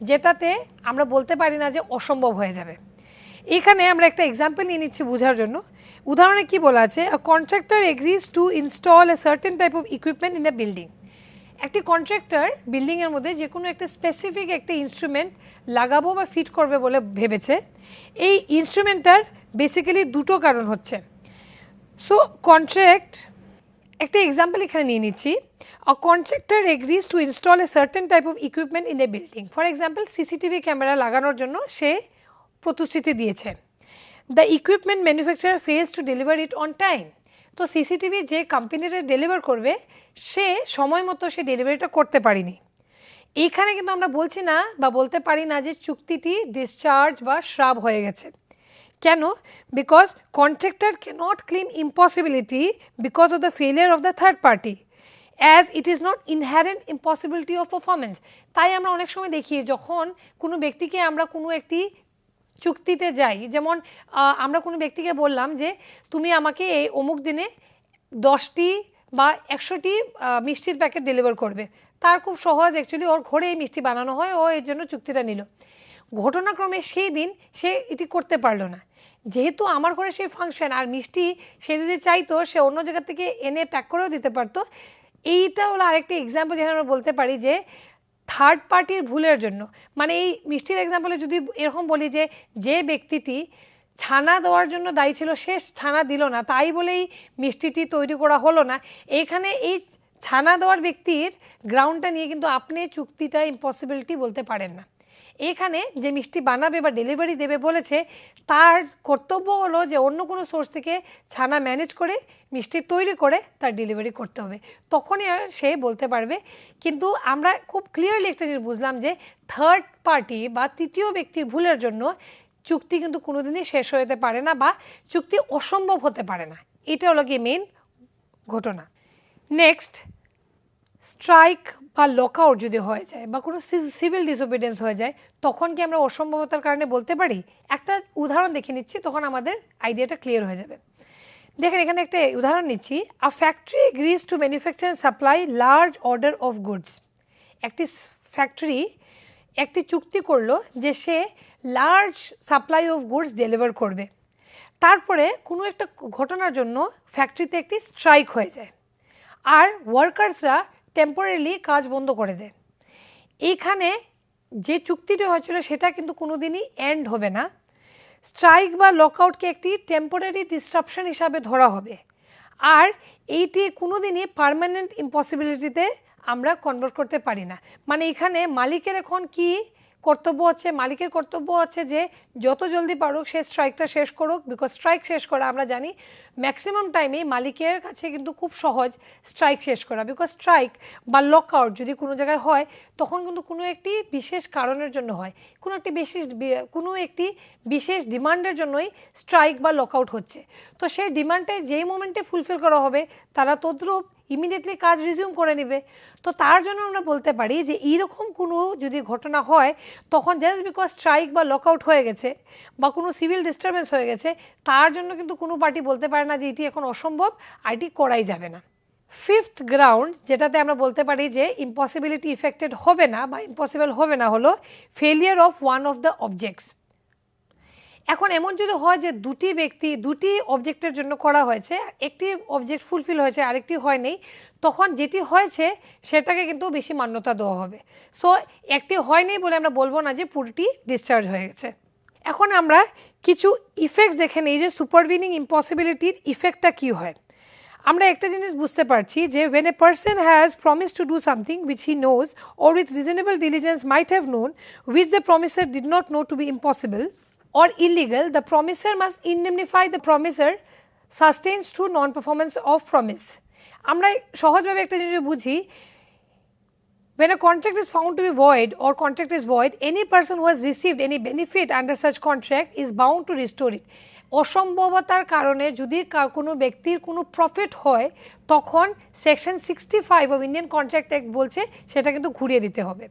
যেটাতে আমরা বলতে পারি না যে অসম্ভব হয়ে যাবে। এখানে আমরা একটা এক্সাম্পল নিয়ে নিচ্ছি বোঝার জন্য। উদাহরণে কি বলা আছে, a contractor agrees to install a certain type of equipment in a building. একটি কন্ট্রাক্টর বিল্ডিংয়ের মধ্যে যে কোনো একটা স্পেসিফিক একটা ইনস্ট্রুমেন্ট লাগাবো বা ফিট করবে বলে ভেবেছে। এই ইনস্ট্রুমেন্টটার বেসিক্যালি দুটো কারণ হচ্ছে। সো কন্ট্রাক্ট, একটা এক্সাম্পল এখানে নিয়ে নিচ্ছি, a contractor agrees to install a certain type of equipment in a building. For example CCTV camera লাগানোর জন্য সে প্রতিশ্রুতি দিয়েছে। The equipment manufacturer fails to deliver it on time. তো সিসিটিভি যে কোম্পানিটা ডেলিভার করবে সে সময় মতো সে ডেলিভারিটা করতে পারেনি। এইখানে কিন্তু আমরা বলছি না বা বলতে পারি না যে চুক্তিটি ডিসচার্জ বা শ্রাপ হয়ে গেছে। কেন? Because contractor cannot claim impossibility because of the failure of the third party as it is not inherent impossibility of performance. তাই আমরা অনেক সময় দেখি যখন কোনো ব্যক্তিকে আমরা কোনো একটি চুক্তিতে যাই, যেমন আমরা কোনো ব্যক্তিকে বললাম যে তুমি আমাকে এই অমুক দিনে 10টি বা 100টি মিষ্টির প্যাকেট ডেলিভার করবে। তার খুব সহজ, অ্যাকচুয়ালি ওর ঘরে এই মিষ্টি বানানো হয়, ও এর জন্য চুক্তিটা নিল। ঘটনাক্রমে সেই দিন সে এটি করতে পারলো না, যেহেতু আমার ঘরে সেই ফাংশন আর মিষ্টি সে যদি চাইতো সে অন্য জায়গা থেকে এনে প্যাক করেও দিতে পারতো। এইটা হলো আরেকটি এক্সাম্পল যেখানে আমরা বলতে পারি যে থার্ড পার্টির ভুলের জন্য, মানে এই মিষ্টির এক্সাম্পলে যদি এরকম বলি যে যে ব্যক্তিটি ছানা দেওয়ার জন্য দায়ী ছিল সে ছানা দিল না, তাই বলেই মিষ্টিটি তৈরি করা হলো না, এইখানে এই ছানা দেওয়ার ব্যক্তির গ্রাউন্ডটা নিয়ে কিন্তু আপনি চুক্তিটা ইম্পসিবিলিটি বলতে পারেন না। এখানে যে মিষ্টি বানাবে বা ডেলিভারি দেবে বলেছে তার কর্তব্য হলো যে অন্য কোনো সোর্স থেকে ছানা ম্যানেজ করে মিষ্টি তৈরি করে তার ডেলিভারি করতে হবে, তখনই আর সে বলতে পারবে। কিন্তু আমরা খুব ক্লিয়ারলি একটা জিনিস বুঝলাম যে থার্ড পার্টি বা তৃতীয় ব্যক্তির ভুলের জন্য চুক্তি কিন্তু কোনোদিনই শেষ হতে পারে না বা চুক্তি অসম্ভব হতে পারে না। এটা হলো কি মেইন ঘটনা। নেক্সট, স্ট্রাইক বা লকআউট যদি হয়ে যায় বা কোনো সিভিল ডিসওবিডিয়েন্স হয়ে যায় তখন কি আমরা অসম্ভবতার কারণে বলতে পারি? একটা উদাহরণ দেখে নিচ্ছি, তখন আমাদের আইডিয়াটা ক্লিয়ার হয়ে যাবে। দেখেন এখানে একটা উদাহরণ নিচ্ছি। A factory agrees to manufacture and supply large order of goods. একটি ফ্যাক্টরি একটি চুক্তি করলো যে সে large supply of goods deliver করবে। তারপরে কোনো একটা ঘটনার জন্য ফ্যাক্টরিতে একটি স্ট্রাইক হয়ে যায় আর ওয়ার্কার্সরা টেম্পোরারিলি কাজ বন্ধ করে দেয়। এইখানে যে চুক্তিটি হয়েছিল সেটা কিন্তু কোনো দিনই এন্ড হবে না। স্ট্রাইক বা লকআউটকে একটি টেম্পোরারি ডিসরাপশন হিসাবে ধরা হবে, আর এইটি কোনো দিনই পার্মানেন্ট ইম্পসিবিলিটিতে আমরা কনভার্ট করতে পারি না। মানে এখানে মালিকের এখন কি কর্তব্য হচ্ছে? মালিকের কর্তব্য হচ্ছে যে যত জলদি পারুক সে স্ট্রাইকটা শেষ করুক, বিকজ স্ট্রাইক শেষ করা আমরা জানি ম্যাক্সিমাম টাইমেই মালিকের কাছে কিন্তু খুব সহজ স্ট্রাইক শেষ করা, বিকজ স্ট্রাইক বা লকআউট যদি কোনো জায়গায় হয় তখন কিন্তু কোনো একটি বিশেষ কারণের জন্য হয়, কোনো একটি বিশেষ ডিমান্ডের জন্যই স্ট্রাইক বা লকআউট হচ্ছে। তো সেই ডিমান্ডটাই যেই মোমেন্টে ফুলফিল করা হবে তারা তদ্রূপ ইমিডিয়েটলি কাজ রিজিউম করে নেবে। তো তার জন্য আমরা বলতে পারি যে এইরকম কোনো যদি ঘটনা হয় তখন জাস্ট বিকজ স্ট্রাইক বা লকআউট হয়ে গেছে বা কোনো সিভিল ডিস্টারবেন্স হয়ে গেছে তার জন্য কিন্তু কোনো পার্টি বলতে পারে না যে এটি এখন অসম্ভব, এটি করাই যাবে না। ফিফথ গ্রাউন্ড যেটাতে আমরা বলতে পারি যে ইম্পসিবিলিটি ইফেক্টেড হবে না বা ইম্পসিবল হবে না হলো failure of one of the objects. এখন এমন যদি হয় যে দুটি অবজেক্টের জন্য করা হয়েছে, একটি অবজেক্ট ফুলফিল হয়েছে আরেকটি হয়নি, তখন যেটি হয়েছে সেটাকে কিন্তু বেশি মান্যতা দেওয়া হবে। সো একটি হয়নি বলে আমরা বলবো না যে পুরোটি ডিসচার্জ হয়ে গেছে। এখন আমরা কিছু ইফেক্টস দেখে নিই যে সুপারভিনিং ইম্পসিবিলিটির ইফেক্টটা কী হয়। আমরা একটা জিনিস বুঝতে পারছি যে when a person has promised to do something which he knows or with reasonable diligence might have known which the promiser did not know to be impossible or illegal, the promiser must indemnify the promiser sustains through non-performance of promise. আমরা সহজভাবে একটা জিনিস বুঝি, when a contract is found to be void or contract is void, any person who has received any benefit under such contract is bound to restore it. অসম্ভবতার কারণে যদি কোনো ব্যক্তির কোনো প্রফিট হয় তখন section 65 of Indian contract act বলছে সেটা কিন্তু ঘুরিয়ে দিতে হবে।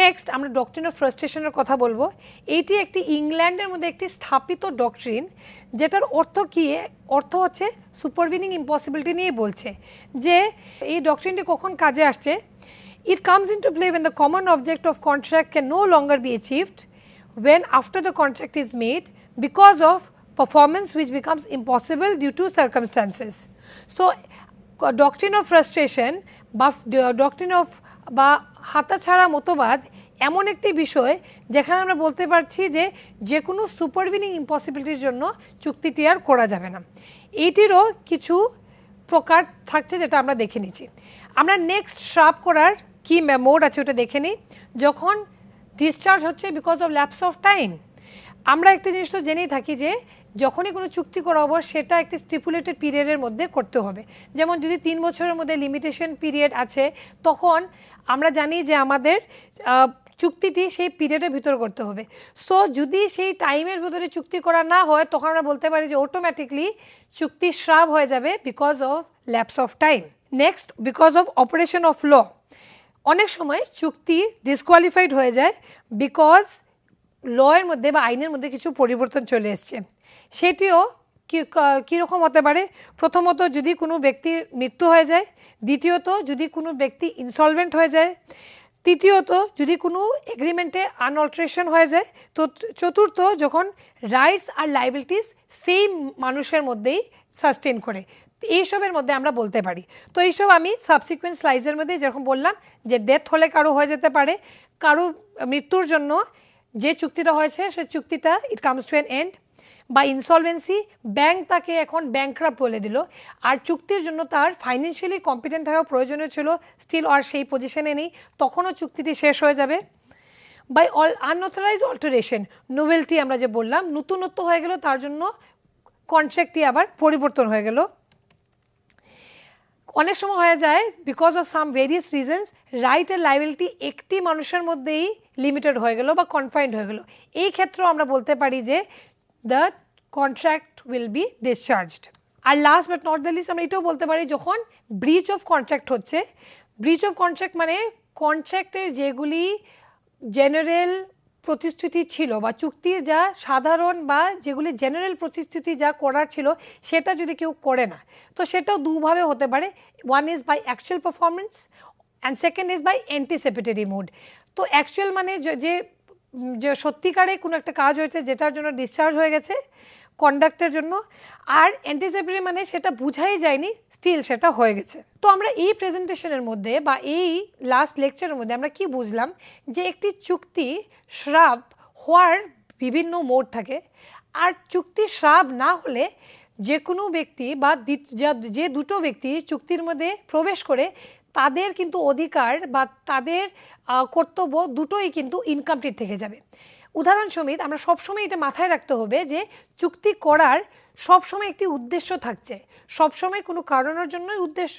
নেক্সট আমরা ডক্ট্রিন অফ ফ্রাস্ট্রেশনের কথা বলবো। এইটি একটি ইংল্যান্ডের মধ্যে একটি স্থাপিত ডক্ট্রিন, যেটার অর্থ কী, অর্থ হচ্ছে সুপারভিনিং ইম্পসিবিলিটি নিয়ে বলছে যে এই ডক্ট্রিনটি কখন কাজে আসছে। It comes into play when the common object of contract can no longer be achieved, when after the contract is made because of performance which becomes impossible due to circumstances. So doctrine of frustration বা doctrine of বা হাতাছাড়া মতবাদ এমন একটি বিষয় যেখানে আমরা বলতে পারছি যে যে কোনো সুপারভিনিং ইম্পসিবিলিটির জন্য চুক্তিটি আর করা যাবে না। এইটিরও কিছু প্রকার থাকছে যেটা আমরা দেখে নিচ্ছি। আমরা নেক্সট শ্রাপ করার কি মোড আছে ওটা দেখে নিই। যখন ডিসচার্জ হচ্ছে because of lapse of time, আমরা একটা জিনিস তো জেনেই থাকি যে যখনই কোনো চুক্তি করা হবে সেটা একটি স্টিপুলেটেড পিরিয়ডের মধ্যে করতে হবে। যেমন যদি 3 বছরের মধ্যে লিমিটেশন পিরিয়ড আছে তখন আমরা জানি যে আমাদের চুক্তিটি সেই পিরিয়ডের ভিতরে করতে হবে। সো যদি সেই টাইমের ভিতরে চুক্তি করা না হয় তখন আমরা বলতে পারি যে অটোমেটিকলি চুক্তি শ্রাপ হয়ে যাবে because of lapse of time. Next, because of operation of law, অনেক সময় চুক্তি ডিসকোয়ালিফাইড হয়ে যায় বিকজ লয়ের মধ্যে বা আইনের মধ্যে কিছু পরিবর্তন চলে এসছে। সেটিও কীরকম হতে পারে, প্রথমত যদি কোনো ব্যক্তির মৃত্যু হয়ে যায়, দ্বিতীয়ত যদি কোনো ব্যক্তি ইনসলভেন্ট হয়ে যায়, তৃতীয়ত যদি কোনো এগ্রিমেন্টে আনঅল্টারেশন হয়ে যায়, তো চতুর্থ যখন রাইটস আর লাইবিলিটিস সেই মানুষের মধ্যেই সাস্টেন করে, এইসবের মধ্যে আমরা বলতে পারি। তো এইসব আমি সাবসিকুয়েন্ট স্লাইডের মধ্যে যেরকম বললাম যে ডেথ হলে কারো হয়ে যেতে পারে, কারো মৃত্যুর জন্য যে চুক্তিটা হয়েছে সে চুক্তিটা it comes to an end, বা ইনসলভেন্সি, ব্যাংক তাকে এখন ব্যাংকরাপ্ট বলে দিল আর চুক্তির জন্য তার ফাইন্যান্সিয়ালি কম্পিটেন্ট থাকা প্রয়োজনীয় ছিল, স্টিল আর সেই পজিশনে নেই, তখনও চুক্তিটি শেষ হয়ে যাবে। বাই আনঅথরাইজ অল্টারেশন, নোভেলটি আমরা যে বললাম নতুনত্ব হয়ে গেল, তার জন্য কন্ট্রাক্টটি আবার পরিবর্তন হয়ে গেল। অনেক সময় হয়ে যায় because of some various reasons right আর লাইবিলিটি একটি মানুষের মধ্যেই লিমিটেড হয়ে গেল বা কনফাইন্ড হয়ে গেল, এই ক্ষেত্রেও আমরা বলতে পারি যে the contract will be discharged. আর last but not the least আমরা এটাও বলতে পারি যখন ব্রিচ অফ কন্ট্রাক্ট হচ্ছে। ব্রিচ অফ কন্ট্রাক্ট মানে কন্ট্রাক্টের যেগুলি জেনারেল প্রতিশ্রুতি ছিল বা চুক্তির যা সাধারণ বা যেগুলি জেনারেল প্রতিশ্রুতি যা করার ছিল সেটা যদি কেউ করে না, তো সেটাও দুভাবে হতে পারে। One is by actual performance and second is by anticipatory mode. তো অ্যাকচুয়াল মানে যে সত্যিকারে কোনো একটা কাজ হয়েছে যেটার জন্য ডিসচার্জ হয়ে গেছে কন্ডাক্টের জন্য, আর অ্যান্টিসিপেটরি মানে সেটা বুঝাই যায়নি, স্টিল সেটা হয়ে গেছে। তো আমরা এই প্রেজেন্টেশনের মধ্যে বা এই লাস্ট লেকচারের মধ্যে আমরা কি বুঝলাম যে একটি চুক্তি শ্রাপ হওয়ার বিভিন্ন মোড থাকে, আর চুক্তি শ্রাপ না হলে যে কোনো ব্যক্তি বা যে দুটো ব্যক্তি চুক্তির মধ্যে প্রবেশ করে তাদের কিন্তু অধিকার বা তাদের কর্তব্য দুটোই কিন্তু ইনকমপ্লিট থেকে যাবে। উদাহরণ সমেত আমরা সবসময় এটা মাথায় রাখতে হবে যে চুক্তি করার সবসময় একটি উদ্দেশ্য থাকছে, সবসময় কোনো কারণের জন্য উদ্দেশ্য,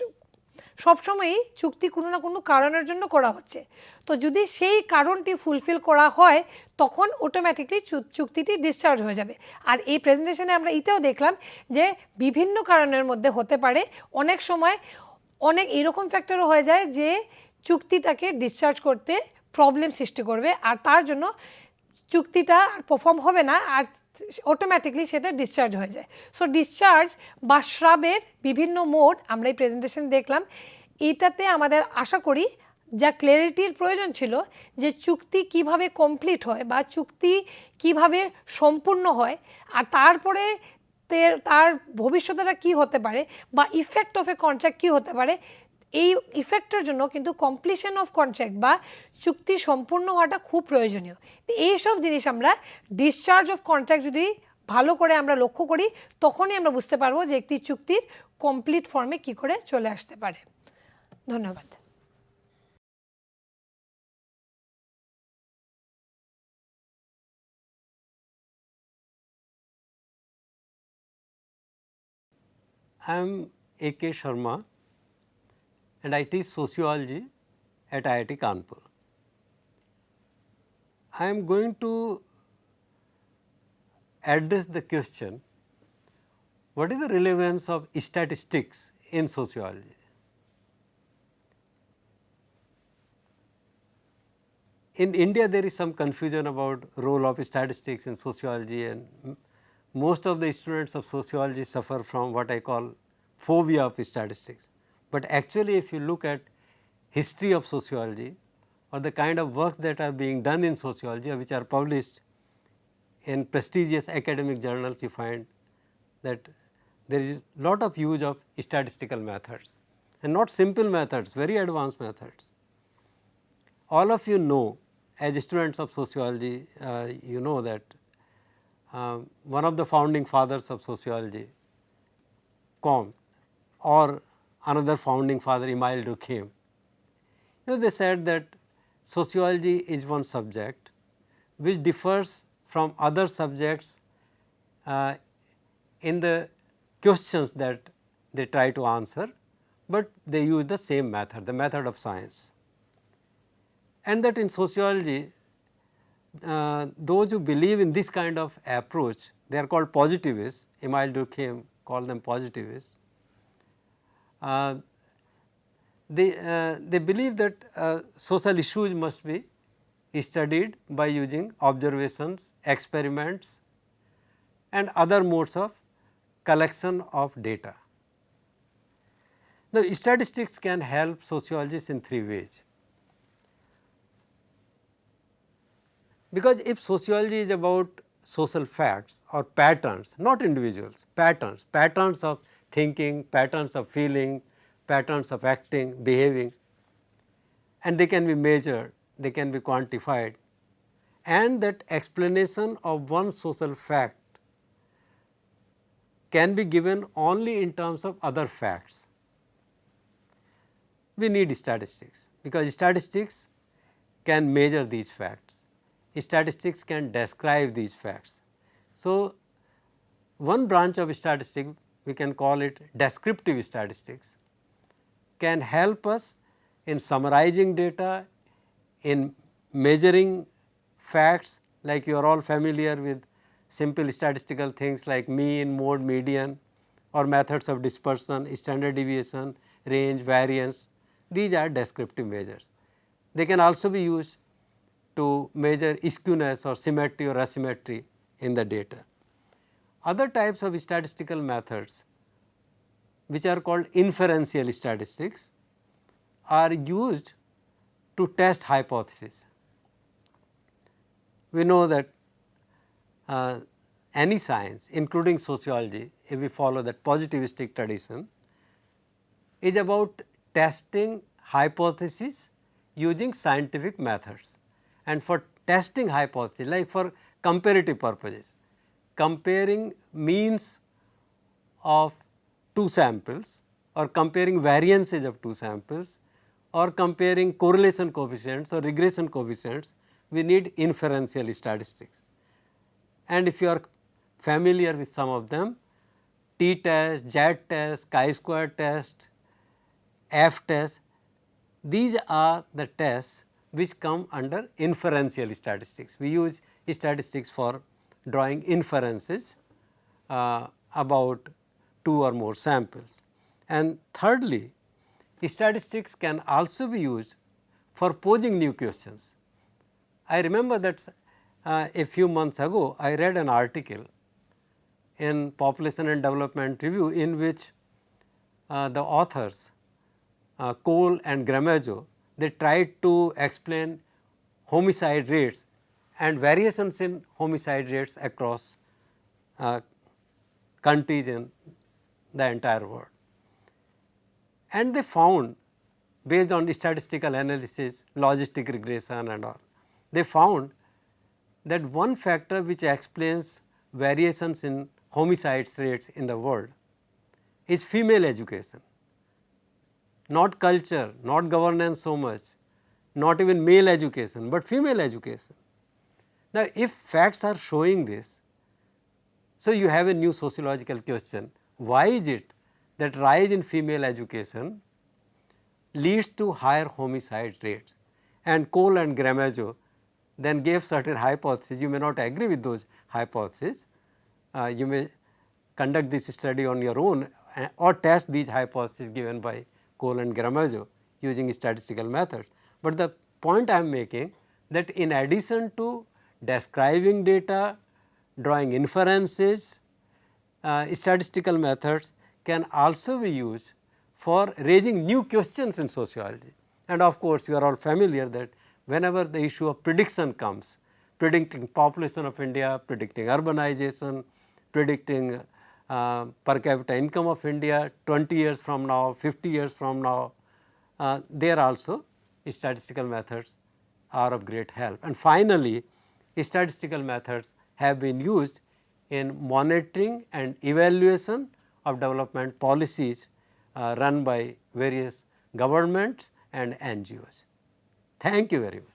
সবসময়ই চুক্তি কোনো না কোনো কারণের জন্য করা হচ্ছে। তো যদি সেই কারণটি ফুলফিল করা হয় তখন অটোমেটিকলি চুক্তিটি ডিসচার্জ হয়ে যাবে। আর এই প্রেজেন্টেশনে আমরা এটাও দেখলাম যে বিভিন্ন কারণের মধ্যে হতে পারে, অনেক সময় অনেক এরকম ফ্যাক্টরও হয়ে যায় যে চুক্তিটাকে ডিসচার্জ করতে প্রবলেম সৃষ্টি করবে আর তার জন্য চুক্তিটা পারফর্ম হবে না আর অটোমেটিকলি সেটা ডিসচার্জ হয়ে যায়। সো ডিসচার্জ বা শ্রাবের বিভিন্ন মোড আমরা এই প্রেজেন্টেশন দেখলাম। এইটাতে আমাদের আশা করি যা ক্ল্যারিটির প্রয়োজন ছিল যে চুক্তি কিভাবে কমপ্লিট হয় বা চুক্তি কিভাবে সম্পূর্ণ হয় আর তারপরে তার ভবিষ্যতেটা কী হতে পারে বা ইফেক্ট অফ এ কন্ট্রাক্ট কী হতে পারে, এই ইফেক্টের জন্য কিন্তু কমপ্লিশন অফ কন্ট্রাক্ট বা চুক্তি সম্পূর্ণ হওয়াটা খুব প্রয়োজনীয়। এইসব জিনিস আমরা ডিসচার্জ অফ কন্ট্রাক্ট যদি ভালো করে আমরা লক্ষ্য করি, তখনই আমরা বুঝতে পারবো যে একটি চুক্তির কমপ্লিট ফর্মে কি করে চলে আসতে পারে। ধন্যবাদ। I am A.K. Sharma and I teach sociology at IIT Kanpur. I am going to address the question, what is the relevance of statistics in sociology? In India, there is some confusion about role of statistics in sociology, and most of the students of sociology suffer from what I call phobia of statistics. But actually, if you look at history of sociology or the kind of work that are being done in sociology or which are published in prestigious academic journals, you find that there is a lot of use of statistical methods, and not simple methods, very advanced methods. All of you know, as students of sociology, you know that one of the founding fathers of sociology, Comte, or another founding father, Emile Durkheim, they said that sociology is one subject which differs from other subjects in the questions that they try to answer, but they use the same method, the method of science. And that in sociology, those who believe in this kind of approach, they are called positivists. Emile Durkheim called them positivists. They believe that social issues must be studied by using observations, experiments, and other modes of collection of data. Now, statistics can help sociologists in three ways. Because if sociology is about social facts or patterns, not individuals, patterns of thinking, patterns of feeling, patterns of acting, behaving, and they can be measured, they can be quantified, and that explanation of one social fact can be given only in terms of other facts. We need statistics, because statistics can measure these facts. Statistics can describe these facts. So, one branch of statistics, we can call it descriptive statistics, can help us in summarizing data, in measuring facts, like you are all familiar with simple statistical things like mean, mode, median, or methods of dispersion, standard deviation, range, variance. These are descriptive measures. They can also be used to measure skewness or symmetry or asymmetry in the data. Other types of statistical methods, which are called inferential statistics, are used to test hypotheses. We know that any science, including sociology, if we follow that positivistic tradition, is about testing hypotheses using scientific methods. And for testing hypotheses, like for comparative purposes, comparing means of two samples or comparing variances of two samples or comparing correlation coefficients or regression coefficients, we need inferential statistics. And if you are familiar with some of them, t-test, z-test, chi-square test, f-test, these are the tests which come under inferential statistics. We use statistics for drawing inferences about two or more samples. And thirdly, statistics can also be used for posing new questions. I remember that a few months ago, I read an article in Population and Development Review in which the authors Cole and Gramajo, they tried to explain homicide rates and variations in homicide rates across countries in the entire world. And they found, based on statistical analysis, logistic regression and all, they found that one factor which explains variations in homicide rates in the world is female education, not culture, not governance so much, not even male education, but female education. Now, if facts are showing this, so you have a new sociological question. Why is it that rise in female education leads to higher homicide rates? And Cole and Gramajo then gave certain hypotheses. You may not agree with those hypotheses. You may conduct this study on your own or test these hypotheses given by Cole and Gramajo using statistical methods. But the point I am making that in addition to describing data, drawing inferences, statistical methods can also be used for raising new questions in sociology. And of course, you are all familiar that whenever the issue of prediction comes, predicting population of India, predicting urbanization, predicting per capita income of India 20 years from now, 50 years from now, there also statistical methods are of great help. And finally, statistical methods have been used in monitoring and evaluation of development policies run by various governments and NGOs. Thank you very much.